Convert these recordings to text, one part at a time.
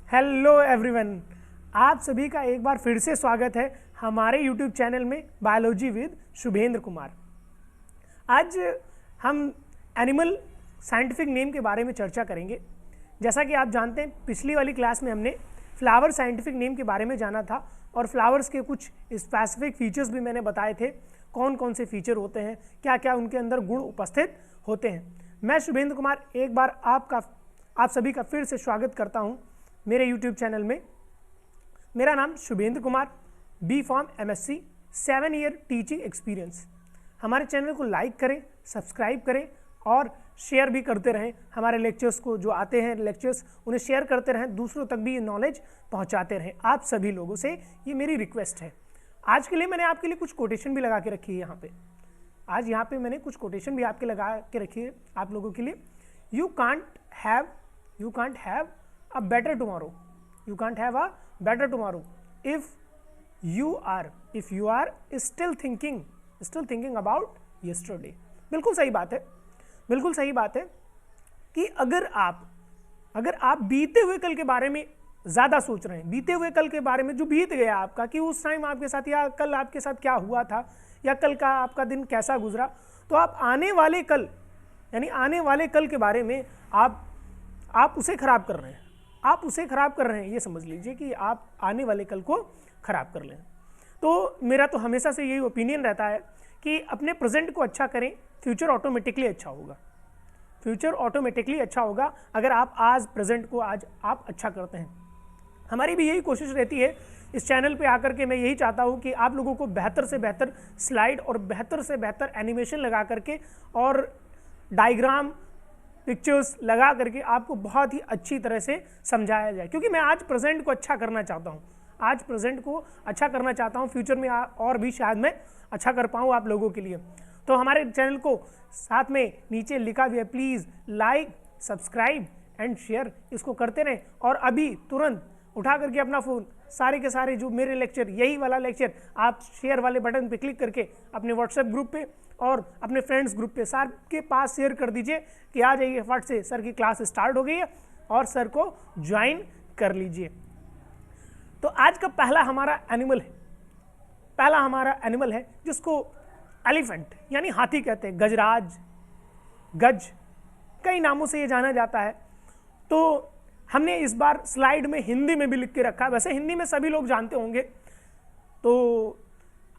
Hello everyone, आप सभी का एक बार फिर से स्वागत है हमारे यूट्यूब चैनल में बायोलॉजी विद शुभेंद्र कुमार। आज हम एनिमल साइंटिफिक नेम के बारे में चर्चा करेंगे। जैसा कि आप जानते हैं, पिछली वाली क्लास में हमने फ्लावर साइंटिफिक नेम के बारे में जाना था और फ्लावर्स के कुछ स्पेसिफिक फीचर्स भी मैंने बताए थे, कौन कौन से फीचर होते हैं, क्या क्या उनके अंदर गुण उपस्थित होते हैं। मैं शुभेंद्र कुमार एक बार आप सभी का फिर से स्वागत करता हूं मेरे YouTube चैनल में। मेरा नाम Shubhendra Kumar, B.Pharm MSc, 7 year teaching experience. हमारे चैनल को लाइक करें, सब्सक्राइब करें और शेयर भी करते रहें। हमारे लेक्चर्स को जो आते हैं लेक्चर्स उन्हें शेयर करते रहें, दूसरों तक भी ये नॉलेज पहुंचाते रहें। आप सभी लोगों से ये मेरी रिक्वेस्ट है। आज के लिए मैंने आपके लिए कुछ कोटेशन भी लगा के रखी है यहाँ पे। आज यहाँ पे मैंने कुछ कोटेशन भी आपके लगा के रखी है आप लोगों के लिए। You can't have a better tomorrow. You can't have a better tomorrow if you are still thinking about yesterday. बिल्कुल सही बात है, बिल्कुल सही बात है कि अगर आप बीते हुए कल के बारे में ज़्यादा सोच रहे हैं, बीते हुए कल के बारे में जो बीत गया आपका, कि उस टाइम आपके साथ या कल आपके साथ क्या हुआ था या कल का आपका दिन कैसा गुजरा, तो आप आने वाले कल यानी आने वाले कल के बारे में आप उसे खराब कर रहे हैं। आप उसे खराब कर रहे हैं, ये समझ लीजिए कि आप आने वाले कल को खराब कर लें। तो मेरा तो हमेशा से यही ओपिनियन रहता है कि अपने प्रेजेंट को अच्छा करें, फ्यूचर ऑटोमेटिकली अच्छा होगा। फ्यूचर ऑटोमेटिकली अच्छा होगा अगर आप आज प्रेजेंट को आज आप अच्छा करते हैं। हमारी भी यही कोशिश रहती है इस चैनल पे आकर के। मैं यही चाहता हूँ कि आप लोगों को बेहतर से बेहतर स्लाइड और बेहतर से बेहतर एनिमेशन लगा करके और डायग्राम पिक्चर्स लगा करके आपको बहुत ही अच्छी तरह से समझाया जाए, क्योंकि मैं आज प्रेजेंट को अच्छा करना चाहता हूँ। आज प्रेजेंट को अच्छा करना चाहता हूँ, फ्यूचर में और भी शायद मैं अच्छा कर पाऊँ आप लोगों के लिए। तो हमारे चैनल को साथ में नीचे लिखा भी है, please like, subscribe and share, इसको करते रहें। और अभी तुरंत उठा करके अपना फ़ोन, सारे के सारे जो मेरे लेक्चर, यही वाला लेक्चर आप शेयर वाले बटन पे क्लिक करके अपने व्हाट्सएप ग्रुप पे और अपने फ्रेंड्स ग्रुप पे सर के पास शेयर कर दीजिए कि आ जाइए फट से, सर की क्लास स्टार्ट हो गई है और सर को ज्वाइन कर लीजिए। तो आज का पहला हमारा एनिमल है जिसको एलिफेंट यानी हाथी कहते हैं, गजराज, गज, कई नामों से ये जाना जाता है। तो हमने इस बार स्लाइड में हिंदी में भी लिख के रखा है, वैसे हिंदी में सभी लोग जानते होंगे। तो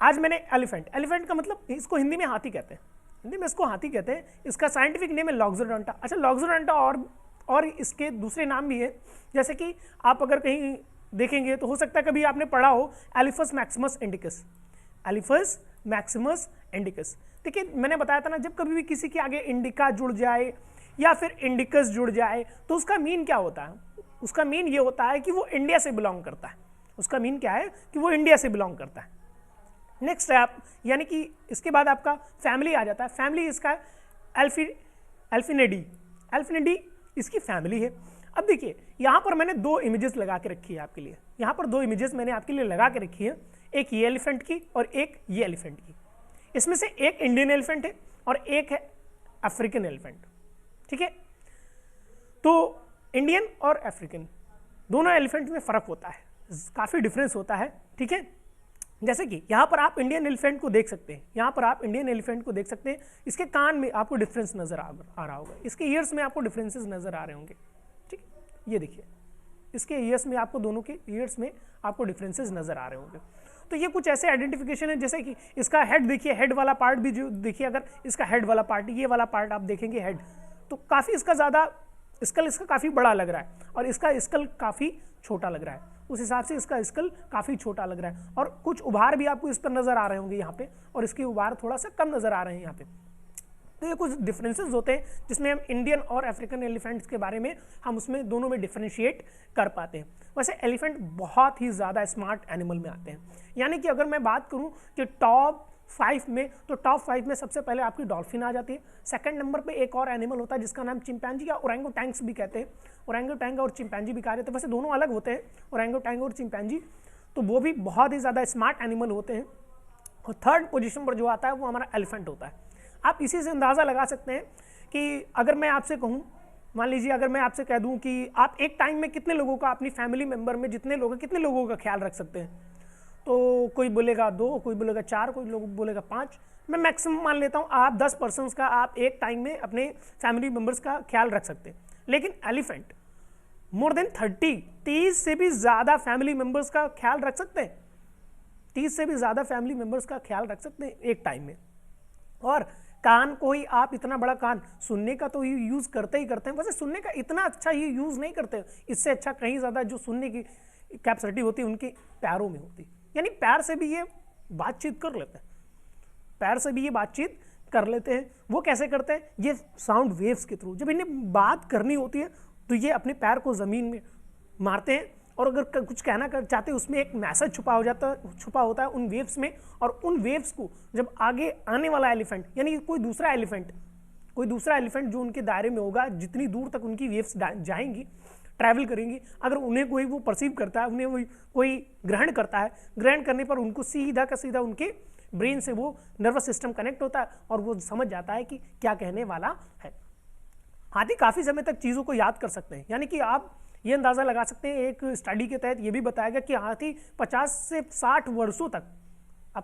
आज मैंने एलिफेंट का मतलब इसको हिंदी में हाथी कहते हैं, हिंदी में इसको हाथी कहते हैं। इसका साइंटिफिक नेम है लॉक्सोडेंटा। अच्छा, लॉक्सोडेंटा और इसके दूसरे नाम भी है, जैसे कि आप अगर कहीं देखेंगे तो हो सकता है कभी आपने पढ़ा हो Elephas maximus indicus. Elephas maximus indicus, देखिए मैंने बताया था ना, जब कभी भी किसी के आगे इंडिका जुड़ जाए या फिर इंडिकस जुड़ जाए तो उसका मीन क्या होता है? उसका मीन ये होता है कि वो इंडिया से बिलोंग करता है। उसका मीन क्या है कि वो इंडिया से बिलोंग करता है। नेक्स्ट है आप, यानी कि इसके बाद आपका फैमिली आ जाता है। फैमिली इसका एल्फिनिडी इसकी फैमिली है। अब देखिए यहाँ पर मैंने दो इमेजेस लगा के रखी है आपके लिए। यहाँ पर दो इमेजेस मैंने आपके लिए लगा के रखी है, एक ये एलिफेंट की और एक ये एलिफेंट की। इसमें से एक इंडियन एलिफेंट है और एक है अफ्रीकन एलिफेंट, ठीक है। तो इंडियन और अफ्रीकन दोनों एलिफेंट में फर्क होता है, काफ़ी डिफरेंस होता है, ठीक है। जैसे कि यहाँ पर आप इंडियन एलिफेंट को देख सकते हैं, यहाँ पर आप इंडियन एलिफेंट को देख सकते हैं। इसके कान में आपको डिफरेंस नज़र आ रहा होगा, इसके ईयर्स में आपको डिफरेंसेस नज़र आ रहे होंगे, ठीक। ये देखिए इसके ईयर्स में आपको, दोनों के ईयर्स में आपको डिफरेंसेस नज़र आ रहे होंगे। तो ये कुछ ऐसे आइडेंटिफिकेशन है, जैसे कि इसका हेड देखिए, हेड वाला पार्ट भी जो देखिए, अगर इसका हेड वाला पार्ट, ये वाला पार्ट आप देखेंगे हेड, तो काफ़ी इसका ज़्यादा स्कल इसका काफ़ी बड़ा लग रहा है और इसका स्कल काफ़ी छोटा लग रहा है। उस हिसाब से इसका स्कल काफ़ी छोटा लग रहा है और कुछ उभार भी आपको इस पर नज़र आ रहे होंगे यहाँ पे, और इसके उभार थोड़ा सा कम नज़र आ रहे हैं यहाँ पे। तो ये कुछ डिफरेंसेस होते हैं जिसमें हम इंडियन और अफ्रीकन एलिफेंट्स के बारे में हम उसमें दोनों में डिफरेंशिएट कर पाते हैं। वैसे एलिफेंट बहुत ही ज़्यादा स्मार्ट एनिमल में आते हैं, यानी कि अगर मैं बात करूँ कि टॉप 5 में, तो टॉप 5 में सबसे पहले आपकी डॉल्फिन आ जाती है। सेकंड नंबर पे एक और एनिमल होता है जिसका नाम चिंपैंजी या ओरंगुटैंग्स भी कहते हैं। ओरंगुटैंग और चिंपैंजी भी कहा जाता है, वैसे दोनों अलग होते हैं, ओरंगुटैंग और चिंपैंजी। तो वो भी बहुत ही ज़्यादा स्मार्ट एनिमल होते हैं। और थर्ड पोजीशन पर जो आता है वो हमारा एलिफेंट होता है। आप इसी से अंदाज़ा लगा सकते हैं कि अगर मैं आपसे कहूँ मान लीजिए अगर मैं आपसे कह दूं कि आप एक टाइम में कितने लोगों का, अपनी फैमिली मेंबर में जितने लोग हैं कितने लोगों का ख्याल रख सकते हैं, तो कोई बोलेगा 2, कोई बोलेगा 4, कोई लोग बोलेगा 5। मैं मैक्सिमम मान लेता हूँ आप 10 पर्सनस का आप एक टाइम में अपने फैमिली मेंबर्स का ख्याल रख सकते हैं। लेकिन एलिफेंट मोर देन 30 से भी ज़्यादा फैमिली मेंबर्स का ख्याल रख सकते हैं, 30 से भी ज़्यादा फैमिली मेंबर्स का ख्याल रख सकते हैं एक टाइम में। और कान को ही आप इतना बड़ा कान, सुनने का तो यूज़ करते ही करते हैं, वैसे सुनने का इतना अच्छा ये यूज़ नहीं करते, इससे अच्छा कहीं ज़्यादा जो सुनने की कैपेसिटी होती है उनके पैरों में होती है, यानी पैर से भी ये बातचीत कर लेते हैं, पैर से भी ये बातचीत कर लेते हैं। वो कैसे करते हैं, ये साउंड वेव्स के थ्रू। जब इन्हें बात करनी होती है तो ये अपने पैर को ज़मीन में मारते हैं, और अगर कुछ कहना चाहते हैं उसमें एक मैसेज छुपा होता है उन वेव्स में, और उन वेव्स को जब आगे आने वाला एलिफेंट, यानी कोई दूसरा एलिफेंट जो उनके दायरे में होगा, जितनी दूर तक उनकी वेव्स जाएंगी, ट्रैवल करेंगी, अगर उन्हें कोई वो परसीव करता है, उन्हें कोई ग्रहण करता है, ग्रहण करने पर उनको सीधा का सीधा उनके ब्रेन से वो नर्वस सिस्टम कनेक्ट होता है और वो समझ जाता है कि क्या कहने वाला है। हाथी काफ़ी समय तक चीज़ों को याद कर सकते हैं, यानी कि आप ये अंदाज़ा लगा सकते हैं, एक स्टडी के तहत ये भी बताया गया कि हाथी 50 से 60 वर्षों तक अब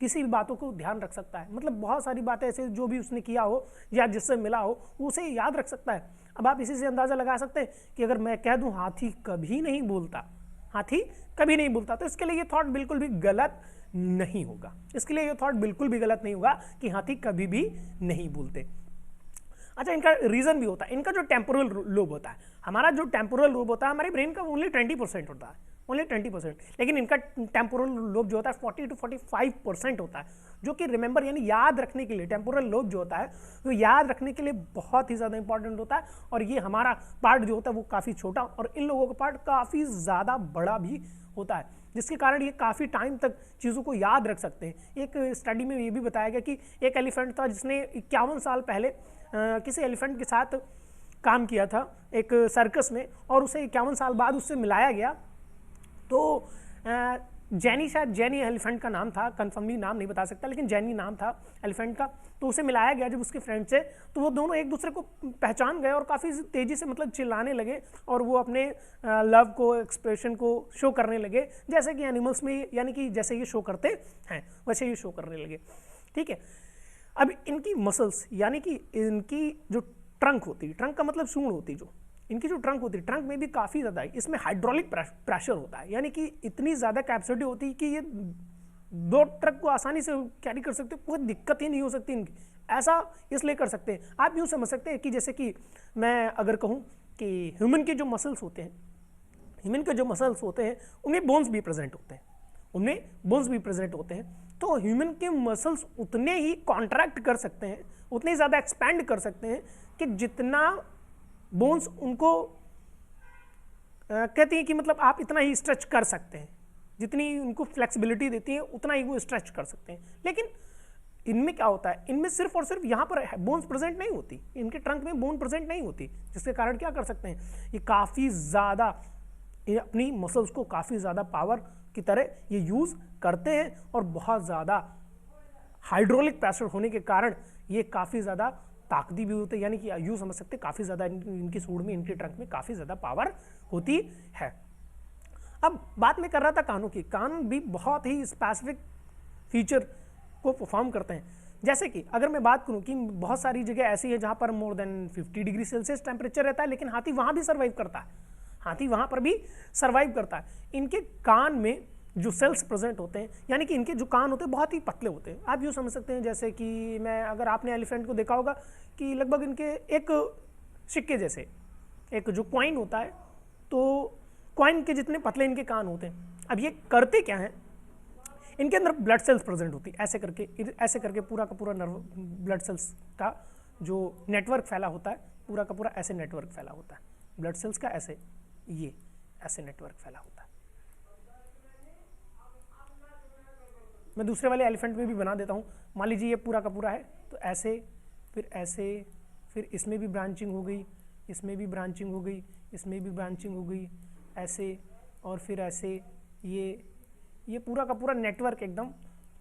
किसी भी बातों को ध्यान रख सकता है। मतलब बहुत सारी बातें ऐसे जो भी उसने किया हो या जिससे मिला हो उसे याद रख सकता है। अब आप इसी से अंदाज़ा लगा सकते हैं कि अगर मैं कह दूं हाथी कभी नहीं बोलता, हाथी कभी नहीं बोलता, तो इसके लिए ये थॉट बिल्कुल भी गलत नहीं होगा, इसके लिए ये थॉट बिल्कुल भी गलत नहीं होगा कि हाथी कभी भी नहीं बोलते। अच्छा, इनका रीज़न भी होता है, इनका जो टेम्पोरल लोब होता है, हमारा जो टेम्पोरल लोब होता है हमारे ब्रेन का ओनली 20% होता है, ओनली 20%, लेकिन इनका टेम्पोरल लोब जो होता है 40 to 45% होता है, जो कि रिमेंबर यानी याद रखने के लिए, टेम्पोरल लोब जो होता है वो याद रखने के लिए बहुत ही ज़्यादा इंपॉर्टेंट होता है। और ये हमारा पार्ट जो होता है वो काफ़ी छोटा, और इन लोगों का पार्ट काफ़ी ज़्यादा बड़ा भी होता है, जिसके कारण ये काफ़ी टाइम तक चीज़ों को याद रख सकते हैं। एक स्टडी में ये भी बताया गया कि एक एलिफेंट था जिसने 51 साल पहले किसी एलिफेंट के साथ काम किया था एक सर्कस में, और उसे 51 साल बाद उससे मिलाया गया। तो जैनी, शायद जैनी एलिफेंट का नाम था, कन्फर्मली नाम नहीं बता सकता, लेकिन जैनी नाम था एलिफेंट का। तो उसे मिलाया गया जब उसके फ्रेंड से, तो वो दोनों एक दूसरे को पहचान गए और काफ़ी तेज़ी से मतलब चिल्लाने लगे, और वो अपने लव को, एक्सप्रेशन को शो करने लगे, जैसे कि एनिमल्स में, यानी कि जैसे ये शो करते हैं वैसे ये शो करने लगे। ठीक है, अब इनकी मसल्स, यानी कि इनकी जो ट्रंक होती है, ट्रंक का मतलब सूंड होती है, जो इनकी जो ट्रंक होती है, ट्रंक में भी काफ़ी ज़्यादा है, इसमें हाइड्रोलिक प्रेशर होता है, यानी कि इतनी ज़्यादा कैपेसिटी होती है कि ये 2 ट्रक को आसानी से कैरी कर सकते, कोई दिक्कत ही नहीं हो सकती इनकी। ऐसा इसलिए कर सकते हैं, आप यूँ समझ सकते हैं कि जैसे कि मैं अगर कहूँ कि ह्यूमन के जो मसल्स होते हैं, उनमें बोन्स भी प्रेजेंट होते हैं, तो ह्यूमन के मसल्स उतने ही कॉन्ट्रैक्ट कर सकते हैं, उतने ज़्यादा एक्सपैंड कर सकते हैं कि जितना बोन्स उनको कहती हैं कि मतलब आप इतना ही स्ट्रेच कर सकते हैं, जितनी उनको फ्लेक्सिबिलिटी देती है उतना ही वो स्ट्रेच कर सकते हैं। लेकिन इनमें क्या होता है, इनमें सिर्फ और सिर्फ यहाँ पर बोन्स प्रेजेंट नहीं होती, इनके ट्रंक में बोन प्रेजेंट नहीं होती, जिसके कारण क्या कर सकते हैं, ये काफ़ी ज़्यादा अपनी मसल्स को काफ़ी ज़्यादा पावर की तरह ये यूज़ करते हैं, और बहुत ज़्यादा हाइड्रोलिक प्रेशर होने के कारण ये काफ़ी ज़्यादा ताकती भी होते हैं, यानी कि यूँ समझ सकते हैं काफ़ी ज़्यादा इनकी सूंड में, इनके ट्रंक में काफ़ी ज़्यादा पावर होती है। अब बात मैं कर रहा था कानों की, कान भी बहुत ही स्पेसिफिक फीचर को परफॉर्म करते हैं। जैसे कि अगर मैं बात करूं कि बहुत सारी जगह ऐसी है जहां पर more than 50 degree Celsius temperature रहता है, लेकिन हाथी वहां भी सर्वाइव करता है, हाथी वहां पर भी सर्वाइव करता है। इनके कान में जो सेल्स प्रेजेंट होते हैं, यानी कि इनके जो कान होते हैं बहुत ही पतले होते हैं। आप यूँ समझ सकते हैं जैसे कि मैं, अगर आपने एलिफेंट को देखा होगा कि लगभग इनके एक सिक्के जैसे एक जो कॉइन होता है, तो कॉइन के जितने पतले इनके कान होते हैं। अब ये करते क्या हैं, इनके अंदर ब्लड सेल्स प्रेजेंट होती है, ऐसे करके पूरा का पूरा नर्व ब्लड सेल्स का जो नेटवर्क फैला होता है, पूरा का पूरा ऐसे नेटवर्क फैला होता है, ब्लड सेल्स का ऐसे नेटवर्क फैला होता है। मैं दूसरे वाले एलिफेंट में भी बना देता हूँ। मान लीजिए ये पूरा का पूरा है, तो ऐसे, फिर इसमें भी ब्रांचिंग हो गई, इसमें भी ब्रांचिंग हो गई, इसमें भी ब्रांचिंग हो गई, ऐसे, और फिर ऐसे, ये पूरा का पूरा नेटवर्क एकदम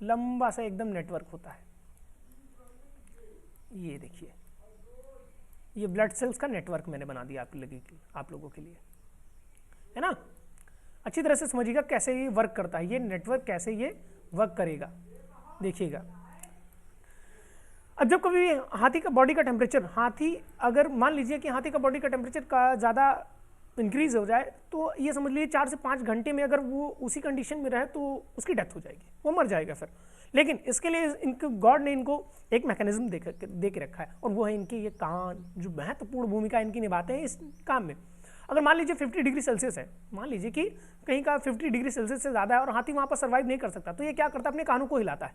लंबा सा एकदम नेटवर्क होता है। ये देखिए, ये ब्लड सेल्स का नेटवर्क मैंने बना दिया आप लोगों के लिए, है ना। अच्छी तरह से समझिएगा कैसे ये वर्क करता है, ये नेटवर्क कैसे ये वर्क करेगा, देखिएगा। अब जब कभी हाथी का बॉडी का टेम्परेचर, हाथी अगर मान लीजिए कि हाथी का बॉडी का टेम्परेचर का ज़्यादा इंक्रीज हो जाए तो ये समझ लीजिए 4 से 5 घंटे में अगर वो उसी कंडीशन में रहे तो उसकी डेथ हो जाएगी, वो मर जाएगा फिर। लेकिन इसके लिए इनको गॉड ने इनको एक मैकेनिज्म दे के रखा है, और वो है इनके ये कान, जो महत्वपूर्ण भूमिका इनकी निभाते हैं इस काम में। अगर मान लीजिए 50 डिग्री सेल्सियस है, मान लीजिए कि कहीं का 50 डिग्री सेल्सियस से ज़्यादा है और हाथी वहाँ पर सर्वाइव नहीं कर सकता, तो ये क्या करता है, अपने कानों को हिलाता है।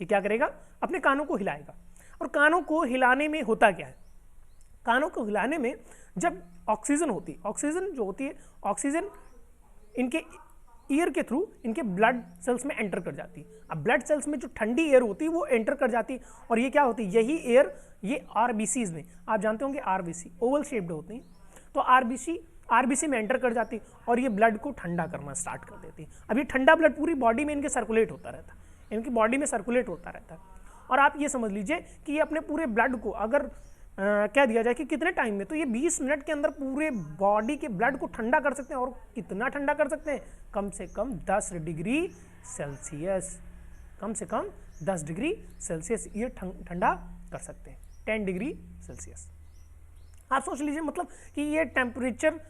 ये क्या करेगा, अपने कानों को हिलाएगा। और कानों को हिलाने में होता क्या है, कानों को हिलाने में जब ऑक्सीजन होती है, ऑक्सीजन जो होती है, ऑक्सीजन इनके ईयर के थ्रू इनके ब्लड सेल्स में एंटर कर जाती है। अब ब्लड सेल्स में जो ठंडी एयर होती है वो एंटर कर जाती है, और ये क्या होती है, यही एयर ये आरबीसीज में, आप जानते होंगे आरबीसी ओवल शेप्ड होती हैं, तो आरबीसी में एंटर कर जाती है और ये ब्लड को ठंडा करना स्टार्ट कर देती है। अब ये ठंडा ब्लड पूरी बॉडी में इनके सर्कुलेट होता रहता है, इनकी बॉडी में सर्कुलेट होता रहता है। और आप ये समझ लीजिए कि ये अपने पूरे ब्लड को अगर क्या दिया जाए कि कितने टाइम में, तो ये 20 मिनट के अंदर पूरे बॉडी के ब्लड को ठंडा कर सकते हैं। और कितना ठंडा कर सकते हैं, कम से कम 10 डिग्री सेल्सियस, कम से कम 10 डिग्री सेल्सियस ये ठंडा कर सकते हैं, 10 डिग्री सेल्सियस। आप सोच लीजिए मतलब कि ये टेम्परेचर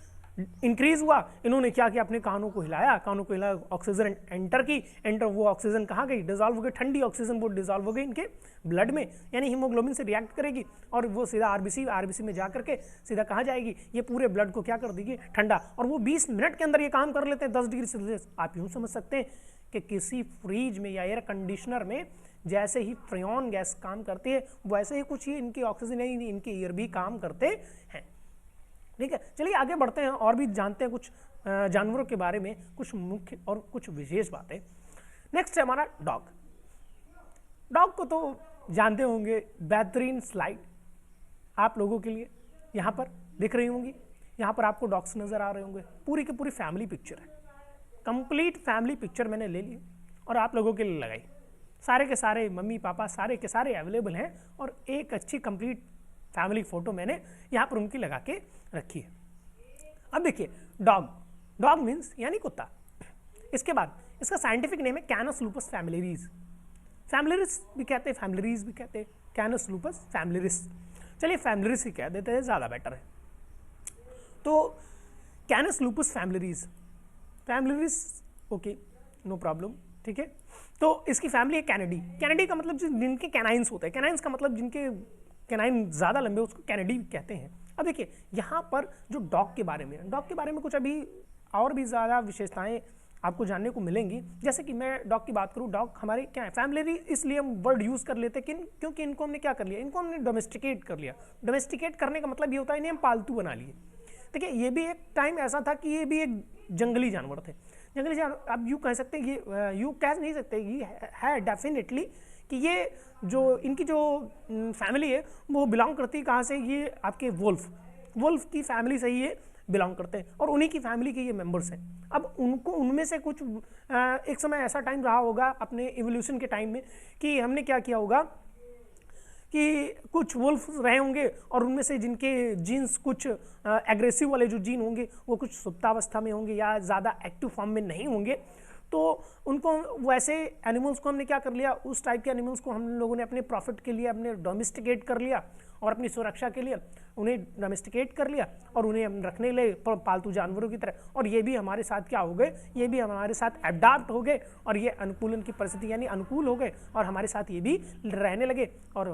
इंक्रीज हुआ, इन्होंने क्या किया, अपने कानों को हिलाया, कानों को हिलाया, ऑक्सीजन एंटर की, वो ऑक्सीजन कहाँ गई, डिजॉल्व हो गई, ठंडी ऑक्सीजन वो डिजॉल्व हो गई इनके ब्लड में, यानी हीमोग्लोबिन से रिएक्ट करेगी और वो सीधा आरबीसी में जा करके सीधा कहाँ जाएगी, ये पूरे ब्लड को क्या कर देगी, ठंडा। और वो 20 मिनट के अंदर ये काम कर लेते हैं 10 डिग्री सेल्सियस। आप यूँ समझ सकते हैं कि किसी फ्रीज में या एयर कंडीशनर में जैसे ही फ्रेऑन गैस काम करती है, वैसे ही कुछ ही इनकी ऑक्सीजन इनके ईयर भी काम करते हैं। ठीक है, चलिए आगे बढ़ते हैं और भी जानते हैं कुछ जानवरों के बारे में, कुछ मुख्य और कुछ विशेष बातें। नेक्स्ट है हमारा डॉग। डॉग को तो जानते होंगे, बेहतरीन स्लाइड आप लोगों के लिए यहाँ पर दिख रही होंगी, यहाँ पर आपको डॉग्स नज़र आ रहे होंगे, पूरी की पूरी फैमिली पिक्चर है, कंप्लीट फैमिली पिक्चर मैंने ले ली और आप लोगों के लिए लगाई। सारे के सारे मम्मी पापा सारे के सारे अवेलेबल हैं और एक अच्छी कंप्लीट फैमिली फोटो मैंने यहाँ पर उनकी लगा के रखी है। अब देखिए डॉग मीन्स यानी कुत्ता। इसके बाद इसका साइंटिफिक नेम है कैनस लूपस फैमिलियरिस। फैमिलियरिस भी कहते हैं, फैमिलियरिस भी कहते हैं, कैनस लूपस फैमिलियरिस। चलिए फैमिलियरिस ही कह देते हैं, ज़्यादा बेटर है। तो कैनस लूपस फैमिलियरिस, ओके नो प्रॉब्लम, ठीक है। तो इसकी फैमिली है कैनिडी। कैनिडी का मतलब जिनके कैनाइन्स होते हैं, कैनाइन्स का मतलब जिनके कैनाइन ज़्यादा लंबे, उसको कैनिडी कहते हैं। अब देखिए यहाँ पर जो डॉग के बारे में कुछ अभी और भी ज़्यादा विशेषताएं आपको जानने को मिलेंगी। जैसे कि मैं डॉग की बात करूँ, डॉग हमारे क्या है, फैमिली, इसलिए हम वर्ड यूज़ कर लेते हैं क्योंकि इनको हमने क्या कर लिया, इनको हमने डोमेस्टिकेट कर लिया। डोमेस्टिकेट करने का मतलब ये होता है इन्हें हम पालतू बना लिए। देखिए ये भी एक टाइम ऐसा था कि ये भी एक जंगली जानवर थे। जंगली जानवर आप यूँ कह सकते हैं, ये यूँ कह नहीं सकते, ये है डेफिनेटली कि ये जो इनकी जो फैमिली है वो बिलोंग करती है कहाँ से, ये आपके वुल्फ की फैमिली से ही ये बिलोंग करते हैं और उन्हीं की फैमिली के ये मेंबर्स हैं। अब उनको उनमें से कुछ एक समय ऐसा टाइम रहा होगा अपने इवोल्यूशन के टाइम में कि हमने क्या किया होगा कि कुछ वुल्फ रहे होंगे और उनमें से जिनके जीन्स कुछ एग्रेसिव वाले जो जीन होंगे वो कुछ सुप्तावस्था में होंगे या ज़्यादा एक्टिव फॉर्म में नहीं होंगे, तो उनको वैसे एनिमल्स को हमने क्या कर लिया, उस टाइप के एनिमल्स को हम लोगों ने अपने प्रॉफिट के लिए अपने डोमेस्टिकेट कर लिया और अपनी सुरक्षा के लिए उन्हें डोमेस्टिकेट कर लिया और उन्हें हम रखने लगे पालतू जानवरों की तरह। और ये भी हमारे साथ क्या हो गए, ये भी हमारे साथ एडाप्ट हो गए और ये अनुकूलन की परिस्थिति यानी अनुकूल हो गए और हमारे साथ ये भी रहने लगे और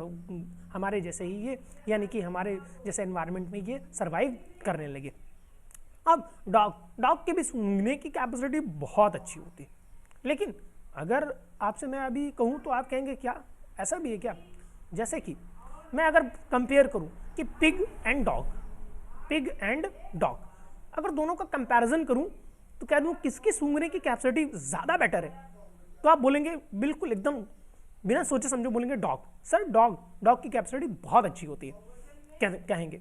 हमारे जैसे ही ये यानी कि हमारे जैसे एनवायरनमेंट में ये सर्वाइव करने लगे। अब डॉग के भी सूंघने की कैपेसिटी बहुत अच्छी होती है, लेकिन अगर आपसे मैं अभी कहूँ तो आप कहेंगे क्या ऐसा भी है क्या, जैसे कि मैं अगर कंपेयर करूँ कि पिग एंड डॉग अगर दोनों का कंपैरिजन करूँ तो कह दूँ किसकी सूंघने की कैपेसिटी ज़्यादा बेटर है, तो आप बोलेंगे बिल्कुल एकदम बिना सोचे समझे बोलेंगे डॉग। सर डॉग की कैपेसिटी बहुत अच्छी होती है कहेंगे,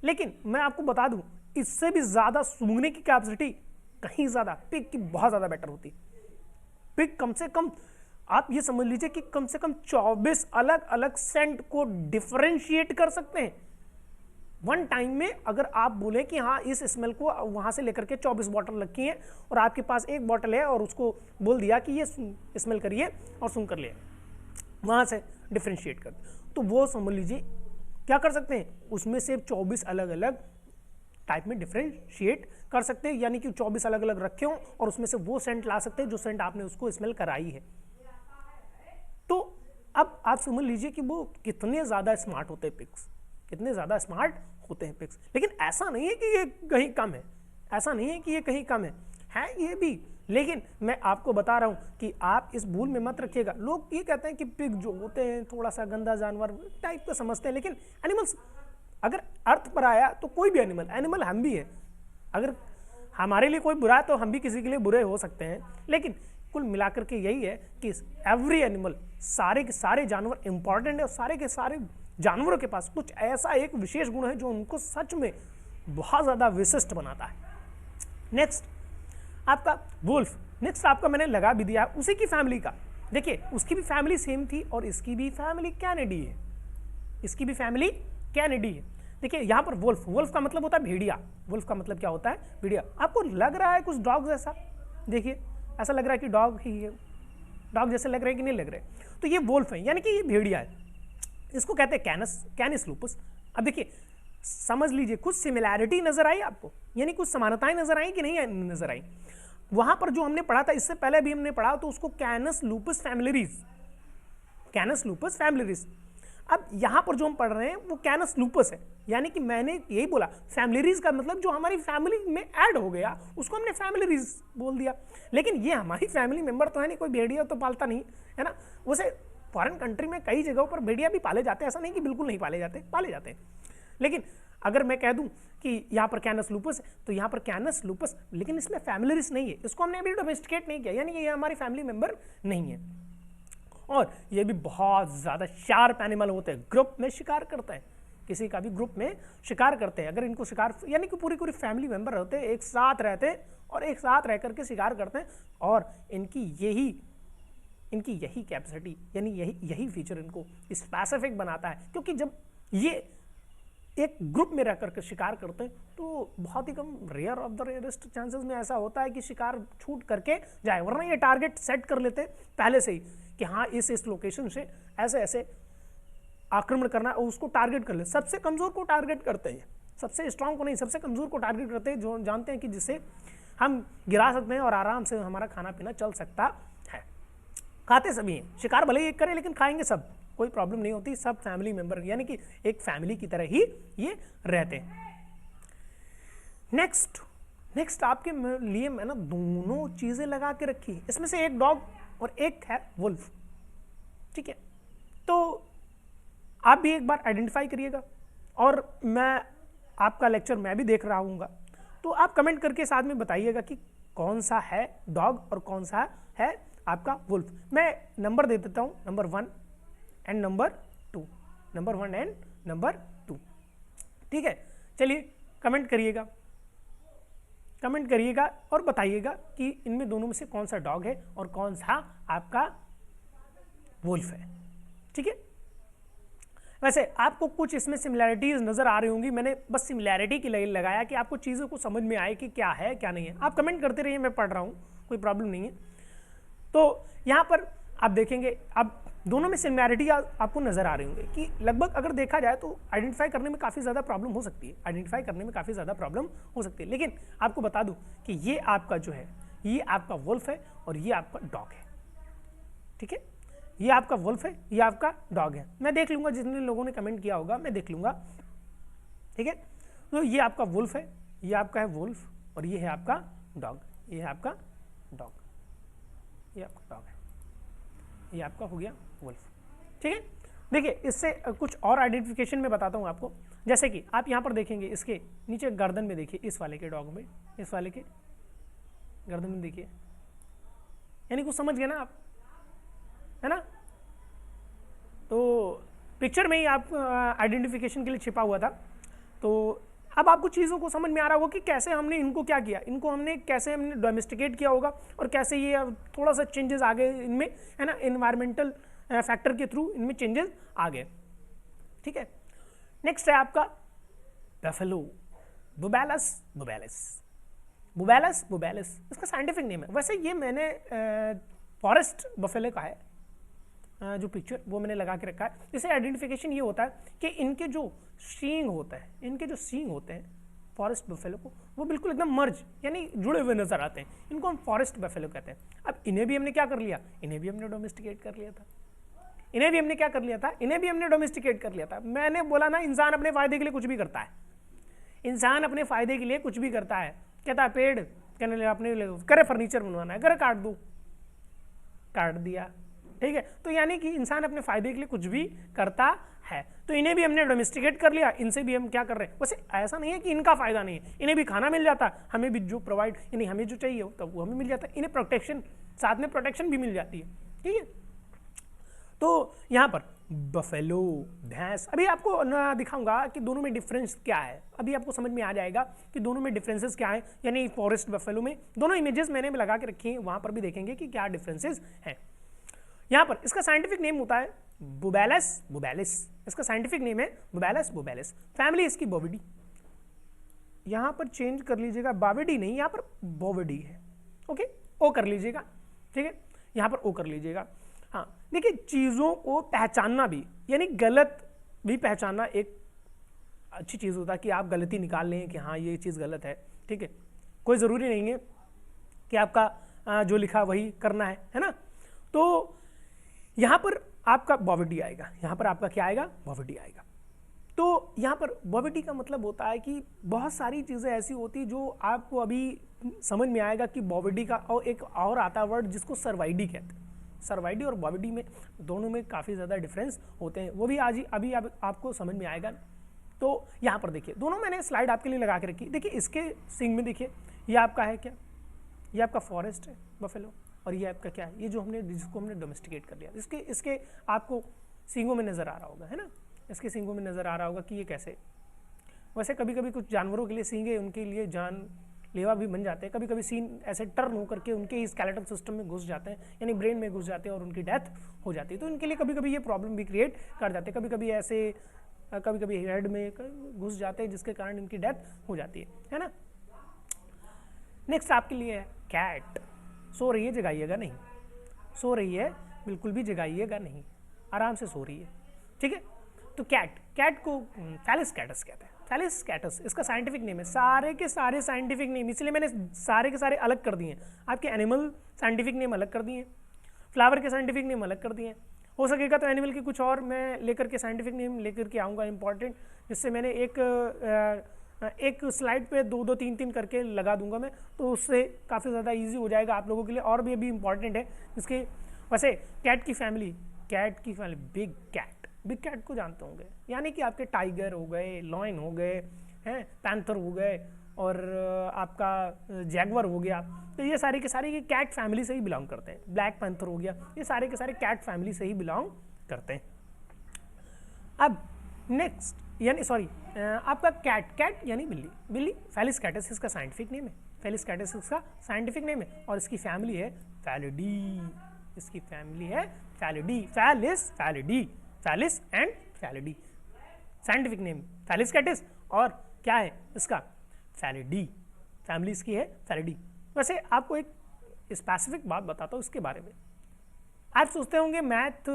लेकिन मैं आपको बता दूँ इससे भी ज़्यादा सूंघने की कैपेसिटी कहीं ज़्यादा पिग की बहुत ज़्यादा बेटर होती है। पिग कम से कम आप ये समझ लीजिए कि कम से कम 24 अलग अलग सेंट को डिफरेंशिएट कर सकते हैं। वन टाइम में अगर आप बोले कि हाँ इस स्मेल को वहाँ से लेकर के 24 बॉटल रखी हैं और आपके पास एक बॉटल है और उसको बोल दिया कि ये स्मेल करिए और सुन कर लिए, वहाँ से डिफ्रेंशिएट कर, तो वो समझ लीजिए क्या कर सकते हैं, उसमें से 24 अलग अलग टाइप में डिफ्रेंशिएट कर सकते हैं, यानी कि 24 अलग अलग रखे हों और उसमें से वो सेंट ला सकते हैं जो सेंट आपने उसको स्मेल कराई है। तो अब आप समझ लीजिए कि वो कितने ज़्यादा स्मार्ट होते हैं पिग्स, कितने ज़्यादा स्मार्ट होते हैं पिग्स। लेकिन ऐसा नहीं है कि ये कहीं कम है, ऐसा नहीं है कि ये कहीं कम है ये भी, लेकिन मैं आपको बता रहा हूँ कि आप इस भूल में मत रखिएगा। लोग ये कहते हैं कि पिग जो होते हैं थोड़ा सा गंदा जानवर टाइप का समझते हैं, लेकिन एनिमल्स अगर अर्थ पर आया तो कोई भी एनिमल हम भी है, अगर हमारे लिए कोई बुरा है तो हम भी किसी के लिए बुरे हो सकते हैं, लेकिन कुल मिलाकर के यही है कि एवरी एनिमल, सारे के सारे जानवर इंपॉर्टेंट है और सारे के सारे जानवरों के पास कुछ ऐसा एक विशेष गुण है जो उनको सच में बहुत ज़्यादा विशिष्ट बनाता है। नेक्स्ट आपका वुल्फ, नेक्स्ट आपका मैंने लगा भी दिया उसी की फैमिली का। देखिए उसकी भी फैमिली सेम थी और इसकी भी फैमिली कैनेडी है, इसकी भी फैमिली कैनेडी है। देखिए यहाँ पर वुल्फ का मतलब होता है भेड़िया, वुल्फ का मतलब क्या होता है, भेड़िया। आपको लग रहा है कुछ डॉग जैसा, देखिए ऐसा लग रहा है कि डॉग ही है, डॉग जैसे लग रहा है कि नहीं लग रहा है, तो ये वुल्फ है, यानी कि ये भेड़िया है। इसको कहते हैं कैनिस लूपस। अब देखिए समझ लीजिए कुछ सिमिलैरिटी नजर आई आपको, यानी कुछ समानताएं नजर आई कि नहीं नजर आई। वहां पर जो हमने पढ़ा था, इससे पहले भी हमने पढ़ा, तो उसको कैनस लूपस फैमिलीज, कैनस लूपस फैमिलीज। अब यहां पर जो हम पढ़ रहे हैं वो कैनस लूपस है, यानी कि मैंने यही बोला फैमिलीज का मतलब जो हमारी फैमिली में ऐड हो गया उसको हमने फैमिलीज बोल दिया। लेकिन ये हमारी फैमिली मेंबर तो है नहीं, कोई भेड़िया तो पालता नहीं है ना। वैसे फॉरेन कंट्री में कई जगहों पर भेड़िया भी पाले जाते हैं, ऐसा नहीं कि बिल्कुल नहीं पाले जाते हैं। लेकिन अगर मैं कह दूं कि यहाँ पर कैनस लूपस है तो यहाँ पर कैनस लूपस, लेकिन इसमें फैमिलीज नहीं है, इसको हमने अभी डोमेस्टिकेट नहीं किया, यानी कि ये हमारी फैमिली मेंबर नहीं है। और ये भी बहुत ज़्यादा शार्प एनिमल होते हैं, ग्रुप में शिकार करते हैं, किसी का भी ग्रुप में शिकार करते हैं। अगर इनको शिकार, यानी कि पूरी फैमिली मेंबर होते हैं, एक साथ रहते हैं और एक साथ रह करके शिकार करते हैं, और इनकी यही कैपेसिटी, यानी यही फीचर इनको स्पेसिफिक बनाता है। क्योंकि जब ये एक ग्रुप में रह करके शिकार करते हैं तो बहुत ही कम, rare of the rarest chances में ऐसा होता है कि शिकार छूट करके जाए, वरना ये टारगेट सेट कर लेते पहले से ही कि हाँ इस लोकेशन से ऐसे आक्रमण करना है और उसको टारगेट कर ले। सबसे कमजोर को टारगेट करते हैं, सबसे स्ट्रांग को नहीं, सबसे कमजोर को टारगेट करते हैं, जो जानते हैं कि जिससे हम गिरा सकते हैं और आराम से हमारा खाना पीना चल सकता है। खाते सभी हैं, शिकार भले ही एक करें लेकिन खाएंगे सब, कोई प्रॉब्लम नहीं होती, सब फैमिली मेंबर, यानी कि एक फैमिली की तरह ही ये रहते हैं। नेक्स्ट आपके लिए मैं ना दोनों चीजें लगा के रखी है, इसमें से एक डॉग और एक है वुल्फ, ठीक है। तो आप भी एक बार आइडेंटिफाई करिएगा और मैं आपका लेक्चर मैं भी देख रहा हूँगा, तो आप कमेंट करके साथ में बताइएगा कि कौन सा है डॉग और कौन सा है आपका वुल्फ। मैं नंबर दे देता हूँ, number 1 and number 2, number 1 and number 2, ठीक है। चलिए कमेंट करिएगा और बताइएगा कि इनमें दोनों में से कौन सा डॉग है और कौन सा आपका वुल्फ है, ठीक है। वैसे आपको कुछ इसमें सिमिलैरिटीज नजर आ रही होंगी, मैंने बस सिमिलैरिटी के लिए लगाया कि आपको चीज़ों को समझ में आए कि क्या है क्या नहीं है। आप कमेंट करते रहिए, मैं पढ़ रहा हूँ, कोई प्रॉब्लम नहीं है। तो यहाँ पर आप देखेंगे, अब दोनों में सिमिलैरिटी आपको नजर आ रही होंगी कि लगभग अगर देखा जाए तो आइडेंटिफाई करने में काफ़ी ज़्यादा प्रॉब्लम हो सकती है, लेकिन आपको बता दूं कि ये आपका जो है, ये आपका वुल्फ है और ये आपका डॉग है, ठीक है। ये आपका वुल्फ है, ये आपका डॉग है। मैं देख लूंगा जितने लोगों ने कमेंट किया होगा, मैं देख लूंगा, ठीक है। तो ये आपका वुल्फ है, ये आपका है वुल्फ और ये है आपका डॉग, ये है आपका डॉग, ये आपका डॉग है, ये आपका हो गया वुल्फ, ठीक है। देखिए इससे कुछ और आइडेंटिफिकेशन में बताता हूँ आपको, जैसे कि आप यहाँ पर देखेंगे इसके नीचे गर्दन में, देखिए इस वाले के डॉग में, इस वाले के गर्दन में देखिए, यानी कुछ समझ गए ना आप, है ना। तो पिक्चर में ही आप आइडेंटिफिकेशन के लिए छिपा हुआ था। तो अब आपको चीज़ों को समझ में आ रहा होगा कि कैसे हमने इनको क्या किया, इनको हमने कैसे डोमेस्टिकेट किया होगा और कैसे ये थोड़ा सा चेंजेस आ गए इनमें, है ना, एनवायरमेंटल फैक्टर के थ्रू इनमें चेंजेस आ गए, ठीक है। नेक्स्ट है आपका बफेलो, बुबैलस बुबैलिस, बुबैलस बुबैलिस इसका साइंटिफिक नेम है। वैसे ये मैंने फॉरेस्ट बफेलो का है जो पिक्चर वो मैंने लगा के रखा है। इससे आइडेंटिफिकेशन ये होता है कि इनके जो सींग होता है, इनके जो सींग होते हैं फॉरेस्ट बफेलो को, वो बिल्कुल एकदम मर्ज यानी जुड़े हुए नजर आते हैं, इनको हम फॉरेस्ट बफेलो कहते हैं। अब इन्हें भी हमने क्या कर लिया, इन्हें भी हमने डोमेस्टिकेट कर लिया था, इन्हें भी हमने क्या कर लिया था, इन्हें भी हमने डोमेस्टिकेट कर लिया था। मैंने बोला ना इंसान अपने फायदे के लिए कुछ भी करता है, इंसान अपने फायदे के लिए कुछ भी करता है। कहता है पेड़ कहने लगे अपने करे फर्नीचर बनवाना है, करे काट दो, काट दिया, ठीक है। तो यानी कि इंसान अपने फायदे के लिए कुछ भी करता है। तो इन्हें भी हमने डोमेस्टिकेट कर लिया, इनसे भी हम क्या कर रहे हैं। वैसे ऐसा नहीं है कि इनका फायदा नहीं है, इन्हें भी खाना मिल जाता, हमें भी जो प्रोवाइड यानी हमें जो चाहिए तब वो हमें मिल जाता है, इन्हें प्रोटेक्शन साथ में प्रोटेक्शन भी मिल जाती है, ठीक है। तो यहाँ पर बफेलो भैंस, अभी आपको दिखाऊंगा कि दोनों में डिफरेंस क्या है, अभी आपको समझ में आ जाएगा कि दोनों में डिफरेंसेस क्या है। यानी फॉरेस्ट बफेलो में दोनों इमेजेस मैंने भी लगा के रखी हैं, वहां पर भी देखेंगे कि क्या डिफरेंसेस हैं। यहाँ पर इसका साइंटिफिक नेम होता है बुबैलस बुबैलिस, इसका साइंटिफिक नेम है बुबैलस बुबैलिस। फैमिली इसकी बोविडी, यहाँ पर चेंज कर लीजिएगा, बाविडी नहीं, यहाँ पर बोविडी है, ओके, ओ कर लीजिएगा, ठीक है, यहाँ पर ओ कर लीजिएगा। हाँ देखिए, चीज़ों को पहचानना भी यानी गलत भी पहचानना एक अच्छी चीज़ होता है कि आप गलती निकाल लें कि हाँ ये चीज़ गलत है, ठीक है। कोई ज़रूरी नहीं है कि आपका जो लिखा वही करना है ना। तो यहाँ पर आपका बोविडी आएगा, यहाँ पर आपका क्या आएगा, बोविडी आएगा। तो यहाँ पर बोविडी का मतलब होता है कि बहुत सारी चीज़ें ऐसी होती जो आपको अभी समझ में आएगा कि बोविडी का, और एक और आता वर्ड जिसको सर्वाइडी कहते हैं। सर्वाइडी और बोविडी में दोनों में काफ़ी ज़्यादा डिफरेंस होते हैं, वो भी आज ही अभी आपको समझ में आएगा। तो यहाँ पर देखिए, दोनों मैंने स्लाइड आपके लिए लगा के रखी। देखिए इसके सिंग में देखिए, ये आपका है क्या, ये आपका फॉरेस्ट है बफेलो, और ये आपका क्या है, ये जो हमने जिसको हमने डोमेस्टिकेट कर लिया। इसके आपको सींगों में नज़र आ रहा होगा, है ना, इसके सींगों में नज़र आ रहा होगा कि ये कैसे। वैसे कभी कभी कुछ जानवरों के लिए सींगे उनके लिए जान लेवा भी बन जाते हैं, कभी कभी सीन ऐसे टर्न होकर के उनके स्केलेटल सिस्टम में घुस जाते हैं, यानी ब्रेन में घुस जाते हैं और उनकी डेथ हो जाती है। तो इनके लिए कभी कभी ये प्रॉब्लम भी क्रिएट कर जाते हैं, कभी कभी ऐसे, कभी कभी हेड में घुस जाते हैं जिसके कारण इनकी डेथ हो जाती है ना। नेक्स्ट आपके लिए है कैट। सो रही है, जगाइएगा नहीं, सो रही है, बिल्कुल भी जगाइएगा नहीं, आराम से सो रही है, ठीक है। तो कैट को थैलिस कैटस कहते हैं, थैलिस कैटस इसका साइंटिफिक नेम है। सारे के सारे साइंटिफिक नेम, इसलिए मैंने सारे के सारे अलग कर दिए हैं। आपके एनिमल साइंटिफिक नेम अलग कर दिए हैं, फ्लावर के साइंटिफिक नेम अलग कर दिए हैं। हो सकेगा तो एनिमल के कुछ और मैं लेकर के साइंटिफिक नेम लेकर के आऊँगा इंपॉर्टेंट, जिससे मैंने एक स्लाइड पे 2-2, 3-3 करके लगा दूंगा मैं, तो उससे काफ़ी ज़्यादा इजी हो जाएगा आप लोगों के लिए। और भी अभी इंपॉर्टेंट है इसके, वैसे कैट की फैमिली बिग कैट को जानते होंगे, यानी कि आपके टाइगर हो गए, लॉयन हो गए हैं, पैंथर हो गए, और आपका जैगवर हो गया। तो ये सारे के सारे कैट फैमिली से ही बिलोंग करते हैं। ब्लैक पैंथर हो गया, ये सारे के सारे कैट फैमिली से ही बिलोंग करते हैं। अब नेक्स्ट यानी सॉरी आपका कैट यानी बिल्ली फैलिस कैटस इसका साइंटिफिक नेम है, फैलिस कैटस इसका साइंटिफिक नेम है, और इसकी फैमिली है फैलिडी, इसकी फैमिली है Felidae, Felis and Felidae. Scientific name Felis catus, और क्या है इसका, फैलिडी, फैमिली इसकी है फैलिडी। वैसे आपको एक स्पेसिफिक बात बताता हूँ इसके बारे में। आप सोचते होंगे मैथ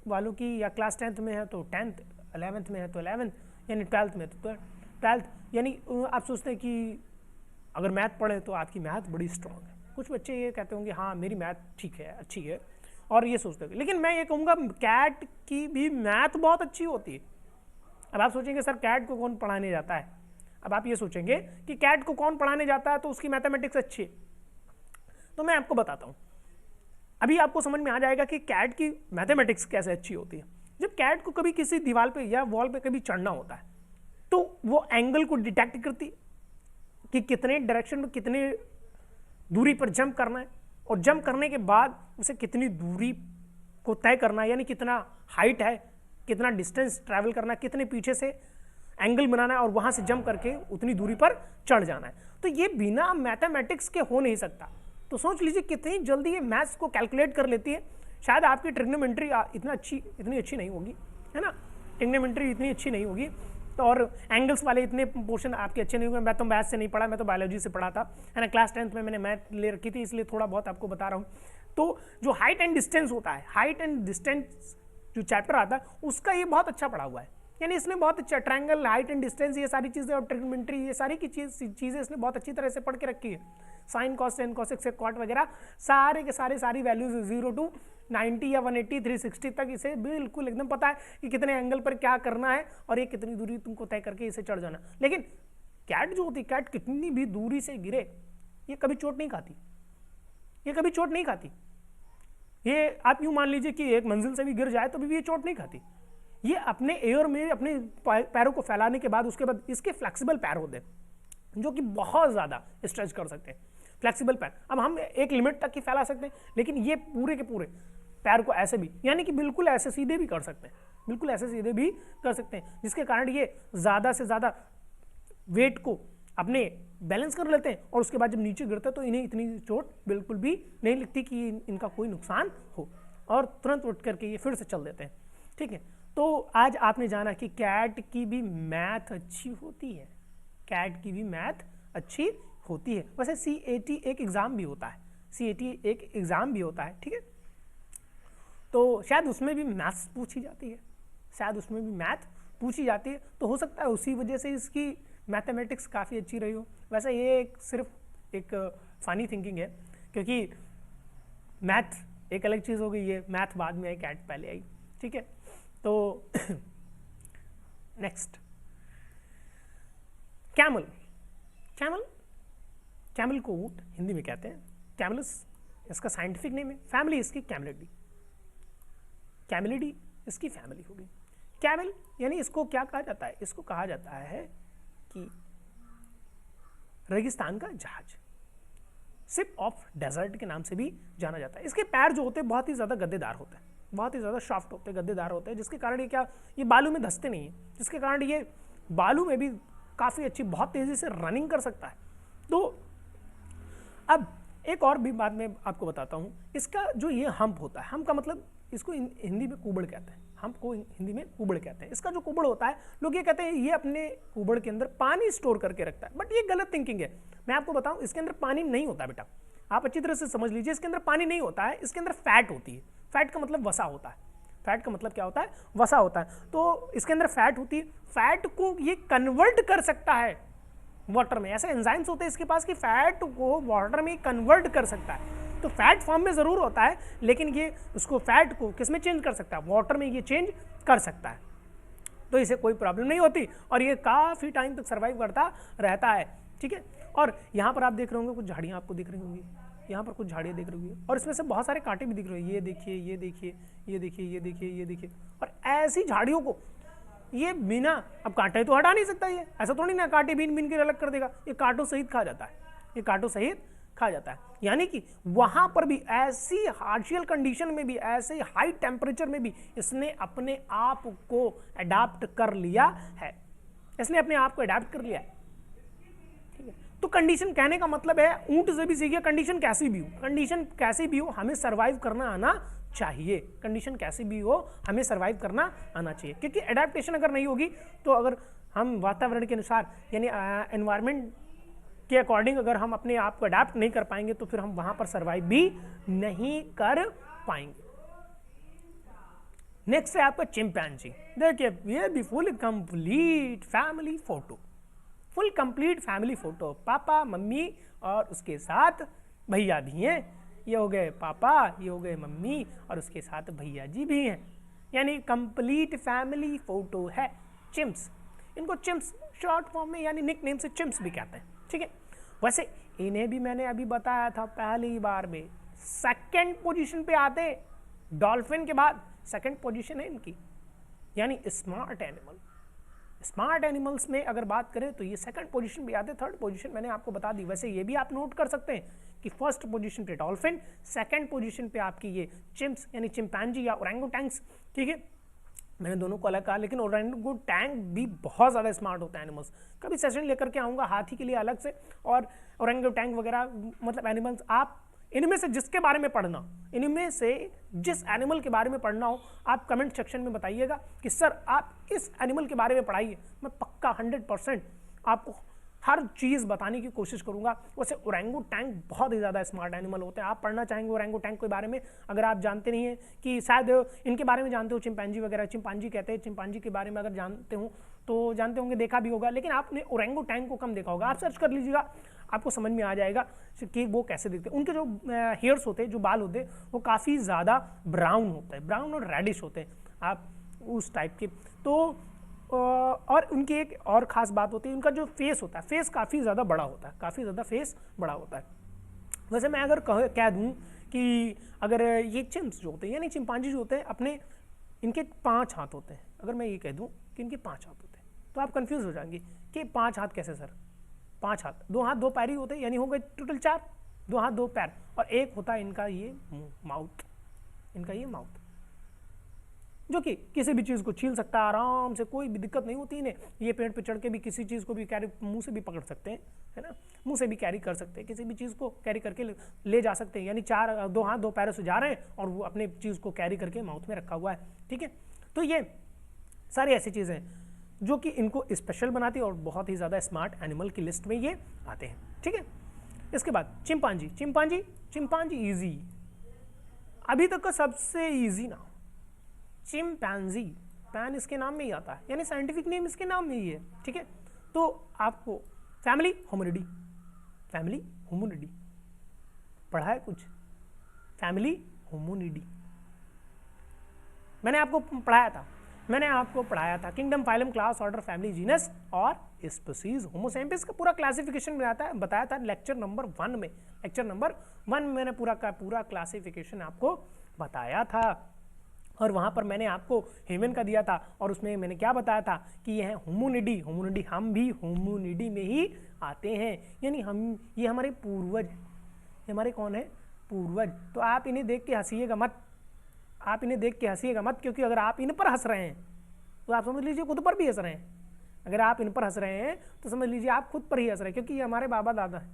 वालों की या क्लास 10th में है तो 10th, 11th में है तो 11th, यानी 12th में तो 12th, यानी आप सोचते हैं कि अगर मैथ पढ़े तो आपकी मैथ बड़ी स्ट्रॉन्ग है। कुछ बच्चे ये कहते होंगे हाँ मेरी मैथ ठीक है, अच्छी है, और ये सोचते होंगे। लेकिन मैं ये कहूँगा कैट की भी मैथ बहुत अच्छी होती है। अब आप सोचेंगे सर कैट को कौन पढ़ाने जाता है, अब आप ये सोचेंगे कि कैट को कौन पढ़ाने जाता है तो उसकी मैथमेटिक्स अच्छी है। तो मैं आपको बताता हूँ, अभी आपको समझ में आ जाएगा कि कैट की मैथमेटिक्स कैसे अच्छी होती है। जब कैट को कभी किसी दीवार पे या वॉल पे कभी चढ़ना होता है तो वो एंगल को डिटेक्ट करती कि कितने डायरेक्शन में कितने दूरी पर जंप करना है, और जंप करने के बाद उसे कितनी दूरी को तय करना है, यानी कितना हाइट है, कितना डिस्टेंस ट्रैवल करना है, कितने पीछे से एंगल बनाना है और वहाँ से जंप करके उतनी दूरी पर चढ़ जाना है। तो ये बिना मैथमेटिक्स के हो नहीं सकता। तो सोच लीजिए कितनी जल्दी ये मैथ्स को कैलकुलेट कर लेती है। शायद आपकी ट्रिग्नोमेट्री इतनी अच्छी नहीं होगी, है ना, ट्रिग्नोमेट्री इतनी अच्छी नहीं होगी, तो और एंगल्स वाले इतने पोर्शन आपके अच्छे नहीं हुए। मैं तो मैथ से नहीं पढ़ा, मैं तो बायोलॉजी से पढ़ा था, है ना। क्लास 10th में मैंने मैथ ले रखी थी, इसलिए थोड़ा बहुत आपको बता रहा हूँ। तो जो हाइट एंड डिस्टेंस होता है, हाइट एंड डिस्टेंस जो चैप्टर आता है उसका ये बहुत अच्छा पढ़ा हुआ है, यानी इसने बहुत अच्छा ट्रायंगल, हाइट एंड डिस्टेंस, ये सारी चीज़ें और ट्रिग्नोमेट्री, ये सारी की चीज़ें इसने बहुत अच्छी तरह से पढ़ के रखी है। Sine cos tan cos sec cot वगैरह सारे के सारे सारी वैल्यूज 0 to 90 या 180 360 तक इसे बिल्कुल एकदम पता है कि कितने एंगल पर क्या करना है और ये कितनी दूरी तुमको तय करके इसे चढ़ जाना। लेकिन कैट जो होती है, कैट कितनी भी दूरी से गिरे ये कभी चोट नहीं खाती, ये कभी चोट नहीं खाती। ये आप यूं मान लीजिए कि एक मंजिल से भी गिर जाए तो भी ये चोट नहीं खाती। ये अपने एयर में अपने पैरों को फैलाने के बाद उसके बाद इसके फ्लेक्सिबल पैर होते हैं जो कि बहुत ज़्यादा स्ट्रेच कर सकते हैं। फ्लेक्सिबल पैर अब हम एक लिमिट तक ही फैला सकते हैं, लेकिन ये पूरे के पूरे पैर को ऐसे भी, यानी कि बिल्कुल ऐसे सीधे भी कर सकते हैं, बिल्कुल ऐसे सीधे भी कर सकते हैं, जिसके कारण ये ज़्यादा से ज़्यादा वेट को अपने बैलेंस कर लेते हैं और उसके बाद जब नीचे गिरते हैं तो इन्हें इतनी चोट बिल्कुल भी नहीं लगती कि इनका कोई नुकसान हो, और तुरंत उठ करके ये फिर से चल देते हैं। ठीक है, तो आज आपने जाना कि कैट की भी मैथ अच्छी होती है, कैट की भी मैथ अच्छी होती है। वैसे CAT एक एग्ज़ाम भी होता है, CAT एक एग्ज़ाम भी होता है, ठीक है। तो शायद उसमें भी मैथ्स पूछी जाती है, शायद उसमें भी मैथ पूछी जाती है, तो हो सकता है उसी वजह से इसकी मैथमेटिक्स काफ़ी अच्छी रही हो। वैसे ये सिर्फ एक फ़नी थिंकिंग है, क्योंकि मैथ एक अलग चीज़ हो गई है, मैथ बाद में आई, कैट पहले आई, ठीक है। तो नेक्स्ट, कैमल, कैमल, कैमल को ऊंट हिंदी में कहते हैं, कैमलस इसका साइंटिफिक नेम है, फैमिली इसकी कैमलिडी, कैमलिडी इसकी फैमिली होगी। कैमल यानी इसको क्या कहा जाता है, इसको कहा जाता है कि रेगिस्तान का जहाज, शिप ऑफ डेजर्ट के नाम से भी जाना जाता है। इसके पैर जो होते हैं बहुत ही ज़्यादा गद्देदार होते हैं, बहुत ही ज़्यादा सॉफ्ट होते हैं, गद्देदार होते हैं, जिसके कारण ये क्या, ये बालू में धंसते नहीं है, जिसके कारण ये बालू में भी काफ़ी अच्छी, बहुत तेज़ी से रनिंग कर सकता है। तो अब एक और भी बात मैं आपको बताता हूँ, इसका जो ये हम्प होता है, हम्प का मतलब इसको हिंदी में कुबड़ कहते हैं, हम्प को हिंदी में कुबड़ कहते हैं। इसका जो कुबड़ होता है, लोग ये कहते हैं ये अपने कुबड़ के अंदर पानी स्टोर करके रखता है, बट ये गलत थिंकिंग है। मैं आपको बताऊं, इसके अंदर पानी नहीं होता बेटा, आप अच्छी तरह से समझ लीजिए, इसके अंदर पानी नहीं होता है, इसके अंदर फैट होती है। फैट का मतलब वसा होता है, फैट का मतलब क्या होता है, वसा होता है। तो इसके अंदर फैट होती है, फैट को ये कन्वर्ट कर सकता है वाटर में, ऐसे एंजाइम्स होते हैं इसके पास कि फैट को वाटर में कन्वर्ट कर सकता है। तो फैट फॉर्म में ज़रूर होता है, लेकिन ये उसको फैट को किस में चेंज कर सकता है, वाटर में ये चेंज कर सकता है। तो इसे कोई प्रॉब्लम नहीं होती और ये काफ़ी टाइम तक सर्वाइव करता रहता है, ठीक है। और यहाँ पर आप देख रहे होंगे कुछ झाड़ियाँ आपको दिख रही होंगी, यहाँ पर कुछ झाड़ियाँ दिख रही होंगी और इसमें से बहुत सारे कांटे भी दिख रहे हैं। ये देखिए, ये देखिए, ये देखिए, ये देखिए, ये देखिए। और ऐसी झाड़ियों को ये बिना, अब कांटे तो हटा नहीं सकता, ये ऐसा थोड़ी ना कांटे बीन बीन के अलग कर देगा, ये कांटों सहित खा जाता है, ये कांटों सहित खा जाता है। यानी कि वहां पर भी ऐसी हार्शियल कंडीशन में भी, ऐसे हाई टेम्परेचर में भी इसने अपने आप को अडाप्ट कर लिया है, इसने अपने आप को अडाप्ट कर लिया है, ठीक है। तो कंडीशन कहने का मतलब है, ऊंट से भी सीखिए, कंडीशन कैसी भी हो, कंडीशन कैसी भी हो, हमें सर्वाइव करना आना चाहिए, कंडीशन कैसी भी हो हमें सर्वाइव करना आना चाहिए। क्योंकि एडेप्टेशन अगर नहीं होगी तो अगर हम वातावरण के अनुसार यानी एनवायरनमेंट के अकॉर्डिंग अगर हम अपने आप को अडेप्ट नहीं कर पाएंगे तो फिर हम वहां पर सर्वाइव भी नहीं कर पाएंगे। नेक्स्ट है आपका चिंपैंजी। देखिए ये भी full complete family photo, full complete family photo, papa mummy और उसके साथ भैया भी हैं। ये हो गए पापा, ये हो गए मम्मी और उसके साथ भैया जी भी हैं, यानी कंप्लीट फैमिली फोटो है। चिम्प्स, इनको चिम्प्स शॉर्ट फॉर्म में यानी निक नेम से चिम्प्स भी कहते हैं, ठीक है। वैसे इन्हें भी मैंने अभी बताया था पहली बार में, सेकंड पोजीशन पे आते, डॉल्फिन के बाद सेकंड पोजीशन है इनकी, यानी स्मार्ट एनिमल। स्मार्ट एनिमल्स में अगर बात करें तो ये सेकंड पोजीशन पे आते, थर्ड पोजीशन मैंने आपको बता दी। वैसे ये भी आप नोट कर सकते हैं कि फर्स्ट पोजीशन पे डॉल्फिन, सेकंड पोजीशन पे आपकी ये चिम्प्स यानी चिंपैंजी या ओरंगुटैंग्स, ठीक है। मैंने दोनों को अलग कहा, लेकिन ओरंगुटैंग भी बहुत ज़्यादा स्मार्ट होता है एनिमल्स। कभी सेशन लेकर के आऊँगा हाथी के लिए अलग से, और ओरंगुटैंग वगैरह मतलब एनिमल्स आप इनमें से जिसके बारे में पढ़ना, इनमें से जिस एनिमल के बारे में पढ़ना हो आप कमेंट सेक्शन में बताइएगा कि सर आप इस एनिमल के बारे में पढ़ाइए। मैं पक्का 100% आपको हर चीज़ बताने की कोशिश करूंगा। वैसे ओरेंगुटैंग बहुत ही ज़्यादा स्मार्ट एनिमल होते हैं। आप पढ़ना चाहेंगे ओरेंगुटैंग के बारे में, अगर आप जानते नहीं हैं कि शायद इनके बारे में जानते हो, चिंपैंजी वगैरह, चिंपांजी कहते हैं, चिंपांजी के बारे में अगर जानते हो तो जानते होंगे, देखा भी होगा, लेकिन आपने ओरेंगुटैंग को कम देखा होगा। आप सर्च कर लीजिएगा, आपको समझ में आ जाएगा कि वो कैसे दिखते हैं। उनके जो हेयर्स होते हैं, जो बाल होते हैं, वो काफ़ी ज़्यादा ब्राउन होते हैं, ब्राउन और रेडिश होते हैं, आप उस टाइप के। तो और उनकी एक और ख़ास बात होती है, उनका जो फेस होता है, फेस काफ़ी ज़्यादा बड़ा होता है, काफ़ी ज़्यादा फेस बड़ा होता है। वैसे मैं अगर कह दूँ कि अगर ये चिम्प्स जो होते हैं, यानी चिंपांजी जो होते हैं, अपने इनके 5 हाथ होते हैं। अगर मैं ये कह दूँ कि इनके 5 हाथ होते हैं तो आप कंफ्यूज हो जाएंगे कि 5 हाथ कैसे सर? 5 हाथ, 2 हाथ 2 पैर ही होते हैं, यानी हो गए टोटल 4, 2 हाथ 2 पैर, और एक होता है इनका ये माउथ, इनका ये माउथ, जो कि किसी भी चीज़ को छील सकता है आराम से, कोई भी दिक्कत नहीं होती इन्हें। ये पेड़ पे चढ़ के भी किसी चीज़ को भी कैरी, मुंह से भी पकड़ सकते हैं, है ना, मुंह से भी कैरी कर सकते हैं, किसी भी चीज़ को कैरी करके ले जा सकते हैं। यानी 2 हाथ 2 पैरों से जा रहे हैं और वो अपने चीज़ को कैरी करके माउथ में रखा हुआ है। ठीक है, तो ये सारी ऐसी चीज़ें हैं जो कि इनको स्पेशल बनाती है और बहुत ही ज़्यादा स्मार्ट एनिमल की लिस्ट में ये आते हैं। ठीक है, इसके बाद चिंपांजी। चिंपांजी चिंपांजी ईजी, अभी तक का सबसे ईजी नाम चिंपैंजी, पैन इसके नाम में ही आता है, यानी साइंटिफिक नेम इसके नाम में ही है। ठीक है, तो आपको फैमिली होमिनिडी, फैमिली होमिनिडी पढ़ा है कुछ? फैमिली होमिनिडी मैंने आपको पढ़ाया था kingdom, phylum, class, order, family, genus और स्पीसीज। होमो सैपियंस का पूरा क्लासिफिकेशन बताया था लेक्चर नंबर 1 में। लेक्चर नंबर 1 में मैंने पूरा क्लासिफिकेशन आपको बताया था, और वहाँ पर मैंने आपको ह्यूमन का दिया था, और उसमें मैंने क्या बताया था कि यह है होमिनिडी। होमिनिडी, हम भी होमिनिडी में ही आते हैं, यानी हम, ये हमारे पूर्वज, ये हमारे कौन है? पूर्वज। तो आप इन्हें देख के हंसिएगा मत, आप इन्हें देख के हंसिएगा मत, क्योंकि अगर आप इन पर हंस रहे हैं तो आप समझ लीजिए खुद पर भी हंस रहे हैं। अगर आप इन पर हंस रहे हैं तो समझ लीजिए आप खुद पर ही हंस रहे हैं, क्योंकि ये हमारे बाबा दादा हैं।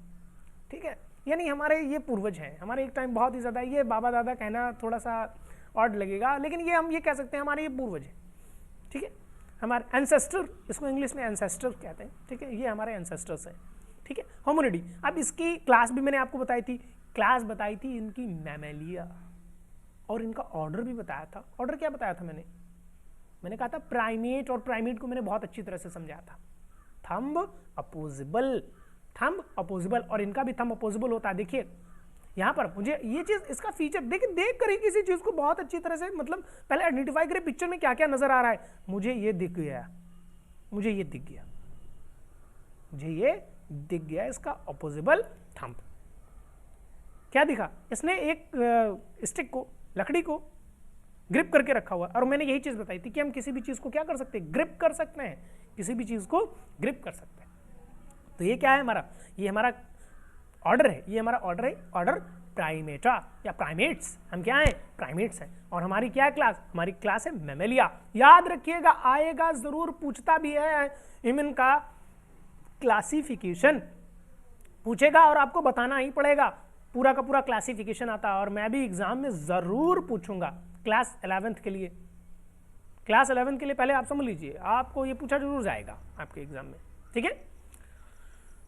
ठीक है, यानी हमारे ये पूर्वज हैं, हमारे एक टाइम बहुत ही ज़्यादा, ये बाबा दादा कहना थोड़ा सा ऑड लगेगा, लेकिन ये हम ये कह सकते हैं हमारे ये पूर्वज हैं। ठीक है, हमारे एंसेस्टर, इसको इंग्लिश में एंसेस्टर कहते हैं। ठीक है, ये हमारे एंसेस्टर्स हैं। ठीक है, होमिनिडी। अब इसकी क्लास भी मैंने आपको बताई थी, क्लास बताई थी इनकी मैमेलिया, और इनका ऑर्डर भी बताया था। ऑर्डर क्या बताया था मैंने कहा था प्राइमेट, और प्राइमेट को मैंने बहुत अच्छी तरह से समझाया था। थंब अपोजिबल, थंब अपोजिबल, और इनका भी थंब अपोजिबल होता है। देखिए यहाँ पर मुझे ये चीज़, इसका फीचर देखिए, देख कर ही किसी चीज़ को बहुत अच्छी तरह से, मतलब पहले आइडेंटिफाई करें पिक्चर में क्या क्या नजर आ रहा है। मुझे ये दिख गया, मुझे ये दिख गया, मुझे ये दिख गया, इसका अपोजिबल थंब। क्या दिखा? इसने एक स्टिक को, लकड़ी को ग्रिप करके रखा हुआ, और मैंने यही चीज़ बताई थी कि हम किसी भी चीज़ को क्या कर सकते हैं? ग्रिप कर सकते हैं, किसी भी चीज़ को ग्रिप कर सकते हैं। तो ये क्या है हमारा? ये हमारा ऑर्डर है, ये हमारा ऑर्डर है, ऑर्डर प्राइमेटा या प्राइमेट्स। हम क्या हैं? प्राइमेट्स हैं। और हमारी क्या है क्लास? हमारी क्लास है मैमेलिया। याद रखिएगा, आएगा जरूर, पूछता भी है ह्यूमन का क्लासिफिकेशन पूछेगा, और आपको बताना ही पड़ेगा। पूरा का पूरा क्लासिफिकेशन आता है, और मैं भी एग्जाम में जरूर पूछूंगा क्लास 11th के लिए। क्लास 11th के लिए पहले आप समझ लीजिए, आपको ये पूछा जरूर जाएगा आपके एग्जाम में। ठीक है,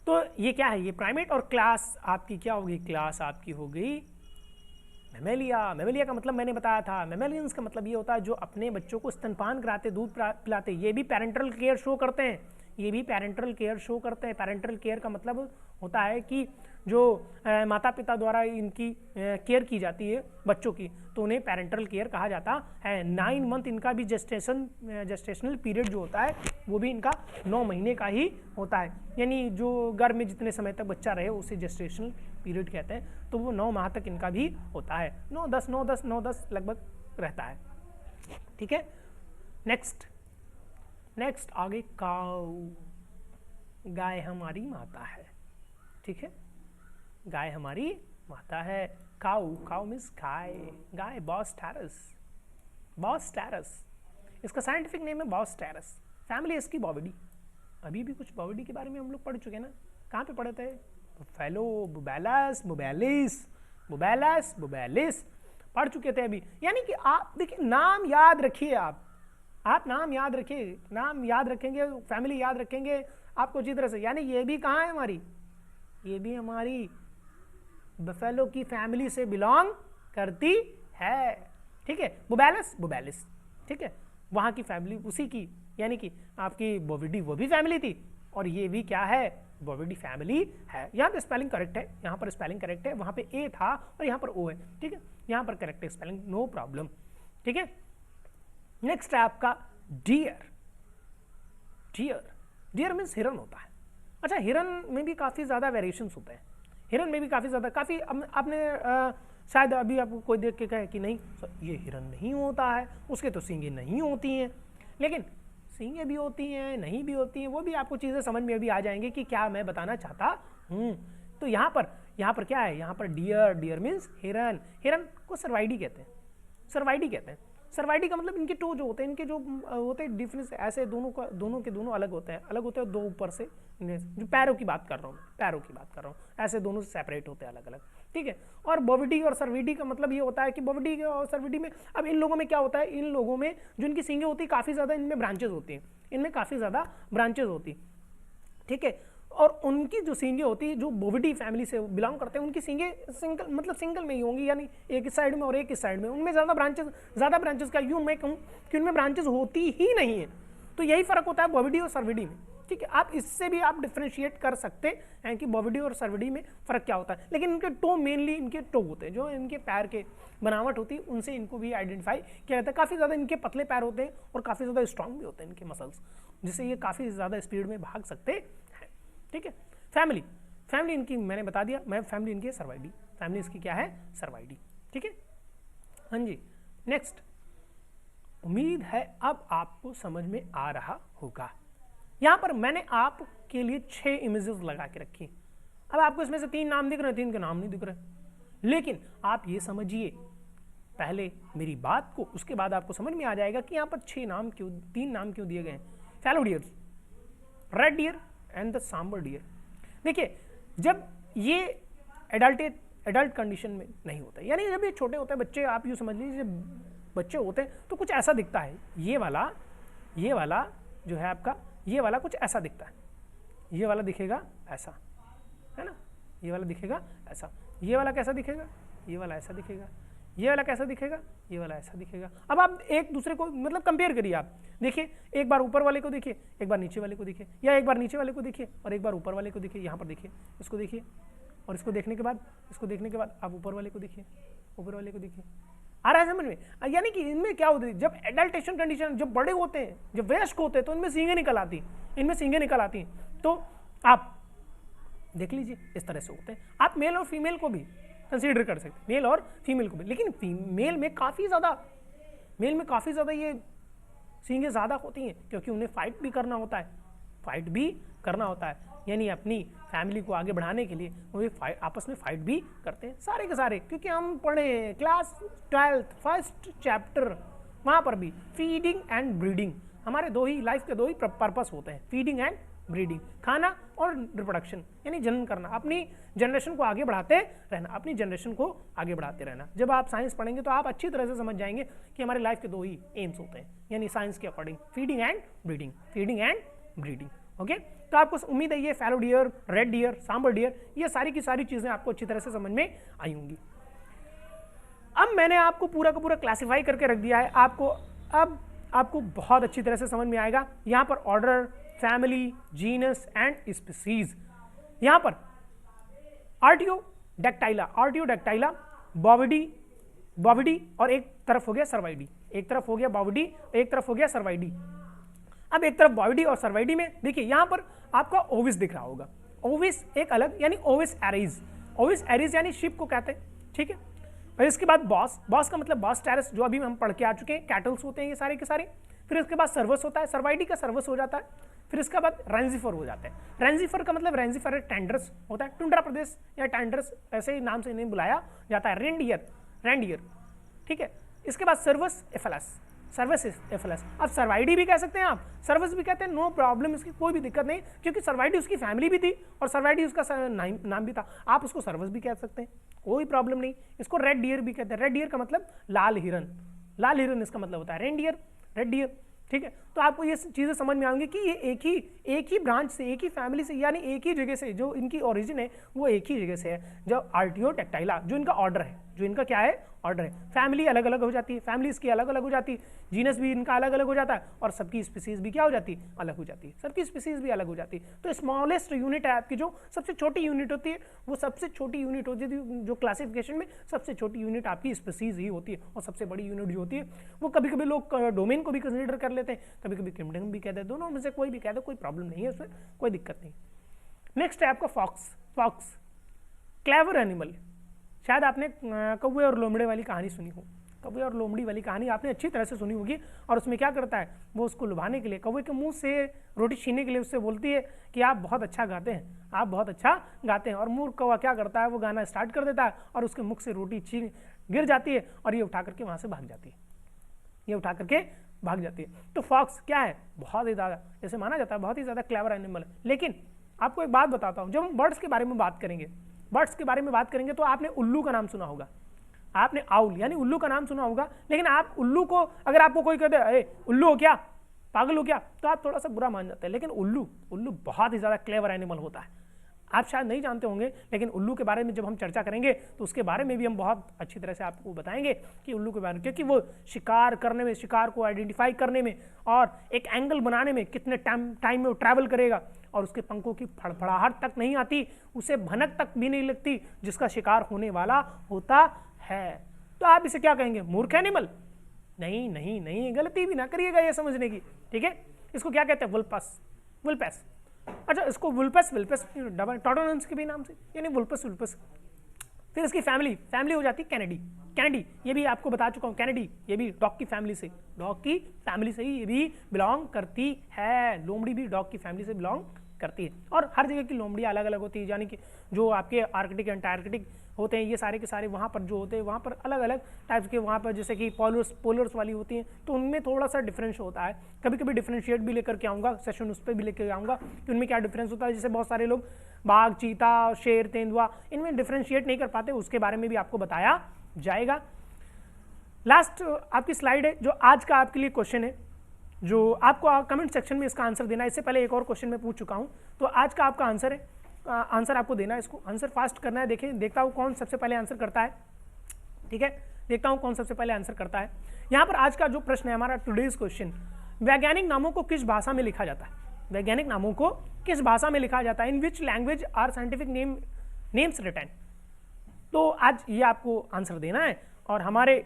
तो ये क्या है? ये प्राइमेट, और क्लास आपकी क्या होगी? क्लास आपकी हो गई मैमेलिया। मैमेलिया का मतलब मैंने बताया था, मैमेलियंस का मतलब ये होता है जो अपने बच्चों को स्तनपान कराते, दूध पिलाते, ये भी पेरेंटल केयर शो करते हैं, ये भी पेरेंटल केयर शो करते हैं। पेरेंटल केयर का मतलब होता है कि जो माता पिता द्वारा इनकी केयर की जाती है बच्चों की, तो उन्हें पेरेंटल केयर कहा जाता है। 9 मंथ इनका भी जेस्टेशनल पीरियड जो होता है वो भी इनका 9 महीने का ही होता है, यानी जो गर्भ में जितने समय तक बच्चा रहे उसे जेस्टेशनल पीरियड कहते हैं। तो वो 9 माह तक इनका भी होता है, 9-10 लगभग रहता है। ठीक है, नेक्स्ट आगे काऊ। गाय हमारी माता है। ठीक है, गाय हमारी माता है। काऊ मीन्स गाय, गाय बॉस टैरस, इसका साइंटिफिक नेम है बॉस टैरस। फैमिली इसकी बॉविडी। अभी भी कुछ बॉविडी के बारे में हम लोग पढ़ चुके हैं ना, कहाँ पे पढ़े थे? बुफेलो, बुबेलस, बुबेलिस, बुबैलस, बुबैलिस पढ़ चुके थे अभी। यानी कि आप देखिए नाम याद रखिए, आप नाम याद रखिए, नाम याद रखेंगे, फैमिली याद रखेंगे आपको अच्छी तरह से। यानी ये भी कहाँ है हमारी, ये भी हमारी बफेलो की फैमिली से बिलोंग करती है, ठीक है। बुबैलस, बुबैलिस, ठीक है, वहाँ की फैमिली उसी की, यानी कि आपकी बोविडी वो भी फैमिली थी, और ये भी क्या है, बोविडी फैमिली है। यहाँ पे स्पेलिंग करेक्ट है, यहाँ पर स्पेलिंग करेक्ट है, वहाँ पे ए था और यहाँ पर ओ है, ठीक है, यहाँ पर करेक्ट है स्पेलिंग, नो प्रॉब्लम, ठीक है। नेक्स्ट है आपका डियर। डियर, डियर मीन्स हिरन होता है। अच्छा, हिरन में भी काफ़ी ज़्यादा वेरिएशंस होते हैं, हिरन में भी काफ़ी ज़्यादा, काफ़ी आपने शायद अभी आपको कोई देख के कहे कि नहीं ये हिरन नहीं होता है, उसके तो सींगें नहीं होती हैं, लेकिन सींगें भी होती हैं, नहीं भी होती हैं, वो भी आपको चीज़ें समझ में अभी आ जाएंगी कि क्या मैं बताना चाहता हूँ। तो यहाँ पर क्या है, यहाँ पर डियर, डियर मीन्स हिरन, हिरन को सर्वाइडी कहते हैं, सर्वाइडी कहते हैं। सर्वाइडी का मतलब इनके टो जो होते हैं, इनके जो होते हैं डिफरेंस, ऐसे दोनों के दोनों अलग होते हैं, अलग होते हैं दो ऊपर से, जो पैरों की बात कर रहा हूँ, पैरों की बात कर रहा हूँ, ऐसे दोनों से सेपरेट होते हैं अलग अलग, ठीक है। और बोविडी और सर्विडी का मतलब ये होता है कि बोविडी और सर्विडी में, अब इन लोगों में क्या होता है, इन लोगों में जो इनकी सींगें होती है काफ़ी ज़्यादा इनमें ब्रांचेज होती हैं, इनमें काफ़ी ज़्यादा ब्रांचेज होती, ठीक है। और उनकी जो सींगें होती है, जो बोविडी फैमिली से बिलोंग करते हैं, उनकी सींगें सिंगल मतलब सिंगल में ही होंगी, यानी एक इस साइड में और एक इस साइड में, उनमें ज़्यादा ब्रांचेस का यूँ मैं कहूँ कि उनमें ब्रांचेस होती ही नहीं है। तो यही फ़र्क होता है बोविडी और सर्विडी में, ठीक है। आप इससे भी आप डिफ्रेंशिएट कर सकते हैं कि बोविडी और सर्विडी में फ़र्क क्या होता है। लेकिन इनके टो, मेनली इनके टो होते हैं, जो इनके पैर के बनावट होती है, उनसे इनको भी आइडेंटिफाई किया जाता है। काफ़ी ज़्यादा इनके पतले पैर होते हैं और काफ़ी ज़्यादा स्ट्रॉन्ग भी होते हैं इनके मसल्स, जिससे ये काफ़ी ज़्यादा स्पीड में भाग सकते हैं, ठीक है। फैमिली, फैमिली इनकी मैंने बता दिया, मैं फैमिली इनकी सर्वाइडी, फैमिली इसकी क्या है, सर्वाइडी, ठीक है। हाँ जी, नेक्स्ट। उम्मीद है अब आपको समझ में आ रहा होगा। यहाँ पर मैंने आपके लिए 6 इमेजेस लगा के रखी। अब आपको इसमें से 3 नाम दिख रहे हैं, 3 के नाम नहीं दिख रहे, लेकिन आप ये समझिए पहले मेरी बात को, उसके बाद आपको समझ में आ जाएगा कि यहाँ पर 3 नाम क्यों दिए गए हैं। Fallow deer, red deer and the sambar deer. देखिए, जब ये एडल्ट कंडीशन में नहीं होता, यानी जब ये छोटे होते हैं बच्चे, आप यूँ समझ लीजिए जब बच्चे होते हैं तो कुछ ऐसा दिखता है, ये वाला जो है आपका, ये वाला कुछ ऐसा दिखता है, ये वाला दिखेगा ऐसा, है ना, ये वाला दिखेगा ऐसा, ये वाला कैसा दिखेगा, ये वाला ऐसा दिखेगा, ये वाला कैसा दिखेगा, ये वाला ऐसा दिखेगा। अब आप एक दूसरे को मतलब कंपेयर करिए, आप देखिए, एक बार ऊपर वाले को देखिए, एक बार नीचे वाले को देखिए, या एक बार नीचे वाले को देखिए और एक बार ऊपर वाले को देखिए। यहाँ पर देखिए, इसको देखिए, और इसको देखने के बाद आप ऊपर वाले को देखिए, ऊपर वाले को देखिए। आ रहा है समझ में? यानी कि इनमें क्या होता है, जब एडल्टेशन कंडीशन, जब बड़े होते हैं, जब वयस्क होते हैं, तो इनमें सींगें निकल आती हैं, तो आप देख लीजिए इस तरह से होते हैं। आप मेल और फीमेल को भी कंसीडर कर सकते हैं, मेल और फीमेल को भी, लेकिन मेल में काफ़ी ज़्यादा ये सींगें ज़्यादा होती हैं, क्योंकि उन्हें फाइट भी करना होता है, यानी अपनी फैमिली को आगे बढ़ाने के लिए वो आपस में फाइट भी करते हैं, सारे के सारे। क्योंकि हम पढ़े क्लास 12th फर्स्ट चैप्टर, वहाँ पर भी फीडिंग एंड ब्रीडिंग, हमारे लाइफ के 2 ही पर्पस होते हैं, फीडिंग एंड ब्रीडिंग, खाना और रिप्रोडक्शन, यानी जनन करना, अपनी जनरेशन को आगे बढ़ाते रहना, जब आप साइंस पढ़ेंगे तो आप अच्छी तरह से समझ जाएंगे कि हमारे लाइफ के 2 ही एम्स होते हैं, यानी साइंस के according feeding and breeding, okay. तो आपको उम्मीद है ये fallow deer, red deer, sambar deer, ये सारी की सारी चीज़ें आपको अच्छी तरह से समझ में आई होंगी। अब मैंने आपको पूरा का पूरा क्लासिफाई करके रख दिया है, अब आपको बहुत अच्छी तरह से समझ में आएगा। यहाँ पर order, family, genus and species, यहाँ पर आर्टियोडैक्टाइला, बोविडी और एक तरफ हो गया सर्वाइडी, एक तरफ हो गया बोविडी, एक तरफ हो गया सर्वाइडी। अब एक तरफ बोविडी और सर्वाइडी में देखिए, यहाँ पर आपका ओविस दिख रहा होगा, ओविस एक अलग, यानी ओविस एरीज यानी शिप को कहते हैं, ठीक है। और इसके बाद बॉस का मतलब बॉस टेरस, जो अभी हम पढ़ के आ चुके हैं, कैटल्स होते हैं ये सारे के सारे। फिर इसके बाद सर्वस होता है, सर्वाइडी का सर्वस हो जाता है। फिर इसके बाद रेंजिफर हो जाता है, रेंजिफर का मतलब रेंजिफर टेंडर्स होता है, टुंड्रा प्रदेश या टेंडर्स ऐसे ही नाम से इन्हें बुलाया जाता है, रेंडियर, ठीक है। इसके बाद सर्वस सर्वाइडिफिलस। अब सर्वाइडी भी कह सकते हैं आप, सर्वस भी कहते हैं, नो प्रॉब्लम, इसकी कोई भी दिक्कत नहीं, क्योंकि सर्वाइडी उसकी फैमिली भी थी और सर्वाइडी उसका नाम भी था, आप उसको सर्वस भी कह सकते हैं, कोई प्रॉब्लम नहीं। इसको रेड डियर भी कहते हैं, रेड डियर का मतलब लाल हिरन, लाल हिरन इसका मतलब होता है रेनडियर, रेड डियर, ठीक है। तो आपको ये चीज़ें समझ में आएंगी कि ये एक ही ब्रांच से, एक ही फैमिली से, यानी एक ही जगह से जो इनकी ओरिजिन है वो एक ही जगह से है। जो आर्टियोडेक्टाइला, जो इनका ऑर्डर है, जो इनका क्या है ऑर्डर है, फैमिली अलग अलग हो जाती है, फैमिली इसकी अलग अलग हो जाती है, जीनस भी इनका अलग अलग हो जाता है और सबकी स्पीसीज भी क्या हो जाती है अलग हो जाती है, सबकी स्पीसीज भी अलग हो जाती है। तो स्मॉलेस्ट यूनिट है आपकी, जो सबसे छोटी यूनिट होती है, वो सबसे छोटी यूनिट होती है, जो क्लासिफिकेशन में सबसे छोटी यूनिट आपकी स्पीसीज ही होती है। और सबसे बड़ी यूनिट जो होती है वो कभी कभी लोग डोमेन को भी कंसिडर कर लेते हैं, कभी कभी किंगडम भी कहते हैं, दोनों में से कोई भी कहते हैं, कोई प्रॉब्लम नहीं है, उसमें कोई दिक्कत नहीं। नेक्स्ट है आपका फॉक्स। फॉक्स क्लेवर एनिमल, शायद आपने कौवे और लोमड़े वाली कहानी सुनी हो, कौवे और लोमड़ी वाली कहानी आपने अच्छी तरह से सुनी होगी। और उसमें क्या करता है, वो उसको लुभाने के लिए, कौवे के मुंह से रोटी छीनने के लिए उससे बोलती है कि आप बहुत अच्छा गाते हैं, आप बहुत अच्छा गाते हैं। और मूर्ख कौवा क्या करता है, वो गाना स्टार्ट कर देता है और उसके मुख से रोटी छीन गिर जाती है और ये उठा करके वहाँ से भाग जाती है, ये उठा करके भाग जाती है। तो फॉक्स क्या है, बहुत ही ज़्यादा, जैसे माना जाता है बहुत ही ज़्यादा क्लेवर एनिमल है। लेकिन आपको एक बात बताता हूँ, जब हम बर्ड्स के बारे में बात करेंगे, बर्ड्स के बारे में बात करेंगे तो आपने उल्लू का नाम सुना होगा, आपने आउल यानी उल्लू का नाम सुना होगा। लेकिन आप उल्लू को, अगर आपको कोई कहते हैं उल्लू हो क्या, पागल हो क्या, तो आप थोड़ा सा बुरा मान जाते हैं। लेकिन उल्लू बहुत ही ज़्यादा क्लेवर एनिमल होता है, आप शायद नहीं जानते होंगे, लेकिन उल्लू के बारे में जब हम चर्चा करेंगे तो उसके बारे में भी हम बहुत अच्छी तरह से आपको बताएंगे कि उल्लू के बारे में, क्योंकि वो शिकार करने में, शिकार को आइडेंटिफाई करने में और एक एंगल बनाने में कितने टाइम में वो ट्रैवल करेगा, और उसके पंखों की फड़फड़ाहट तक नहीं आती, उसे भनक तक भी नहीं लगती जिसका शिकार होने वाला होता है। तो आप इसे क्या कहेंगे, मूर्ख एनिमल? नहीं नहीं नहीं, गलती भी ना करिएगा ये समझने की, ठीक है। इसको क्या कहते हैं, वुल्पस, वुल्पस। अच्छा, इसको वुल्पस डबल टॉडोनस के भी नाम से, यानी वुल्पस वुल्पस। फिर इसकी फैमिली हो जाती है कैनेडी, कैनेडी ये भी आपको बता चुका हूँ, कैनेडी ये भी डॉग की फैमिली से, डॉग की फैमिली से ही ये भी बिलोंग करती है। लोमड़ी भी डॉग की फैमिली से बिलोंग करती है। और हर जगह की लोमड़ियाँ अलग अलग होती है, यानी कि जो आपके आर्कटिक एंटार्कटिक होते हैं ये सारे के सारे, वहाँ पर जो होते हैं वहाँ पर अलग अलग टाइप्स के, वहाँ पर जैसे कि पोलर्स वाली होती हैं, तो उनमें थोड़ा सा डिफरेंस होता है। कभी कभी डिफरेंशिएट भी लेकर के आऊँगा, सेशन उस पर भी लेकर आऊँगा कि उनमें क्या डिफरेंस होता है। जैसे बहुत सारे लोग बाघ, चीता, शेर, तेंदुआ, इनमें डिफरेंशिएट नहीं कर पाते, उसके बारे में भी आपको बताया जाएगा। लास्ट आपकी स्लाइड है, जो आज का आपके लिए क्वेश्चन है, जो आपको कमेंट सेक्शन में इसका आंसर देना है। इससे पहले एक और क्वेश्चन मैं पूछ चुका हूँ, तो आज का आपका आंसर है, आंसर आपको देना है, इसको आंसर फास्ट करना है। देखता हूँ कौन सबसे पहले आंसर करता है, ठीक है, देखता हूँ कौन सबसे पहले आंसर करता है। यहाँ पर आज का जो प्रश्न है हमारा, टुडेज क्वेश्चन, वैज्ञानिक नामों को किस भाषा में लिखा जाता है, वैज्ञानिक नामों को किस भाषा में लिखा जाता है, in which language are scientific names written. तो आज ये आपको आंसर देना है, और हमारे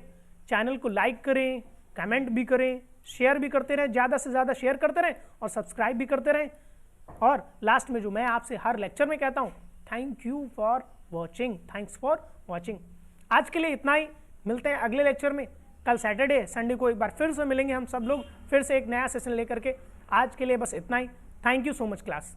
चैनल को लाइक करें, कमेंट भी करें, शेयर भी करते रहें, ज़्यादा से ज़्यादा शेयर करते रहें और सब्सक्राइब भी करते रहें। और लास्ट में जो मैं आपसे हर लेक्चर में कहता हूँ, thank you for watching, thanks for watching. आज के लिए इतना ही, मिलते हैं अगले लेक्चर में। कल सैटरडे, संडे को एक बार फिर से मिलेंगे हम सब लोग, फिर से एक नया सेशन लेकर के। आज के लिए बस इतना ही, thank you so much class.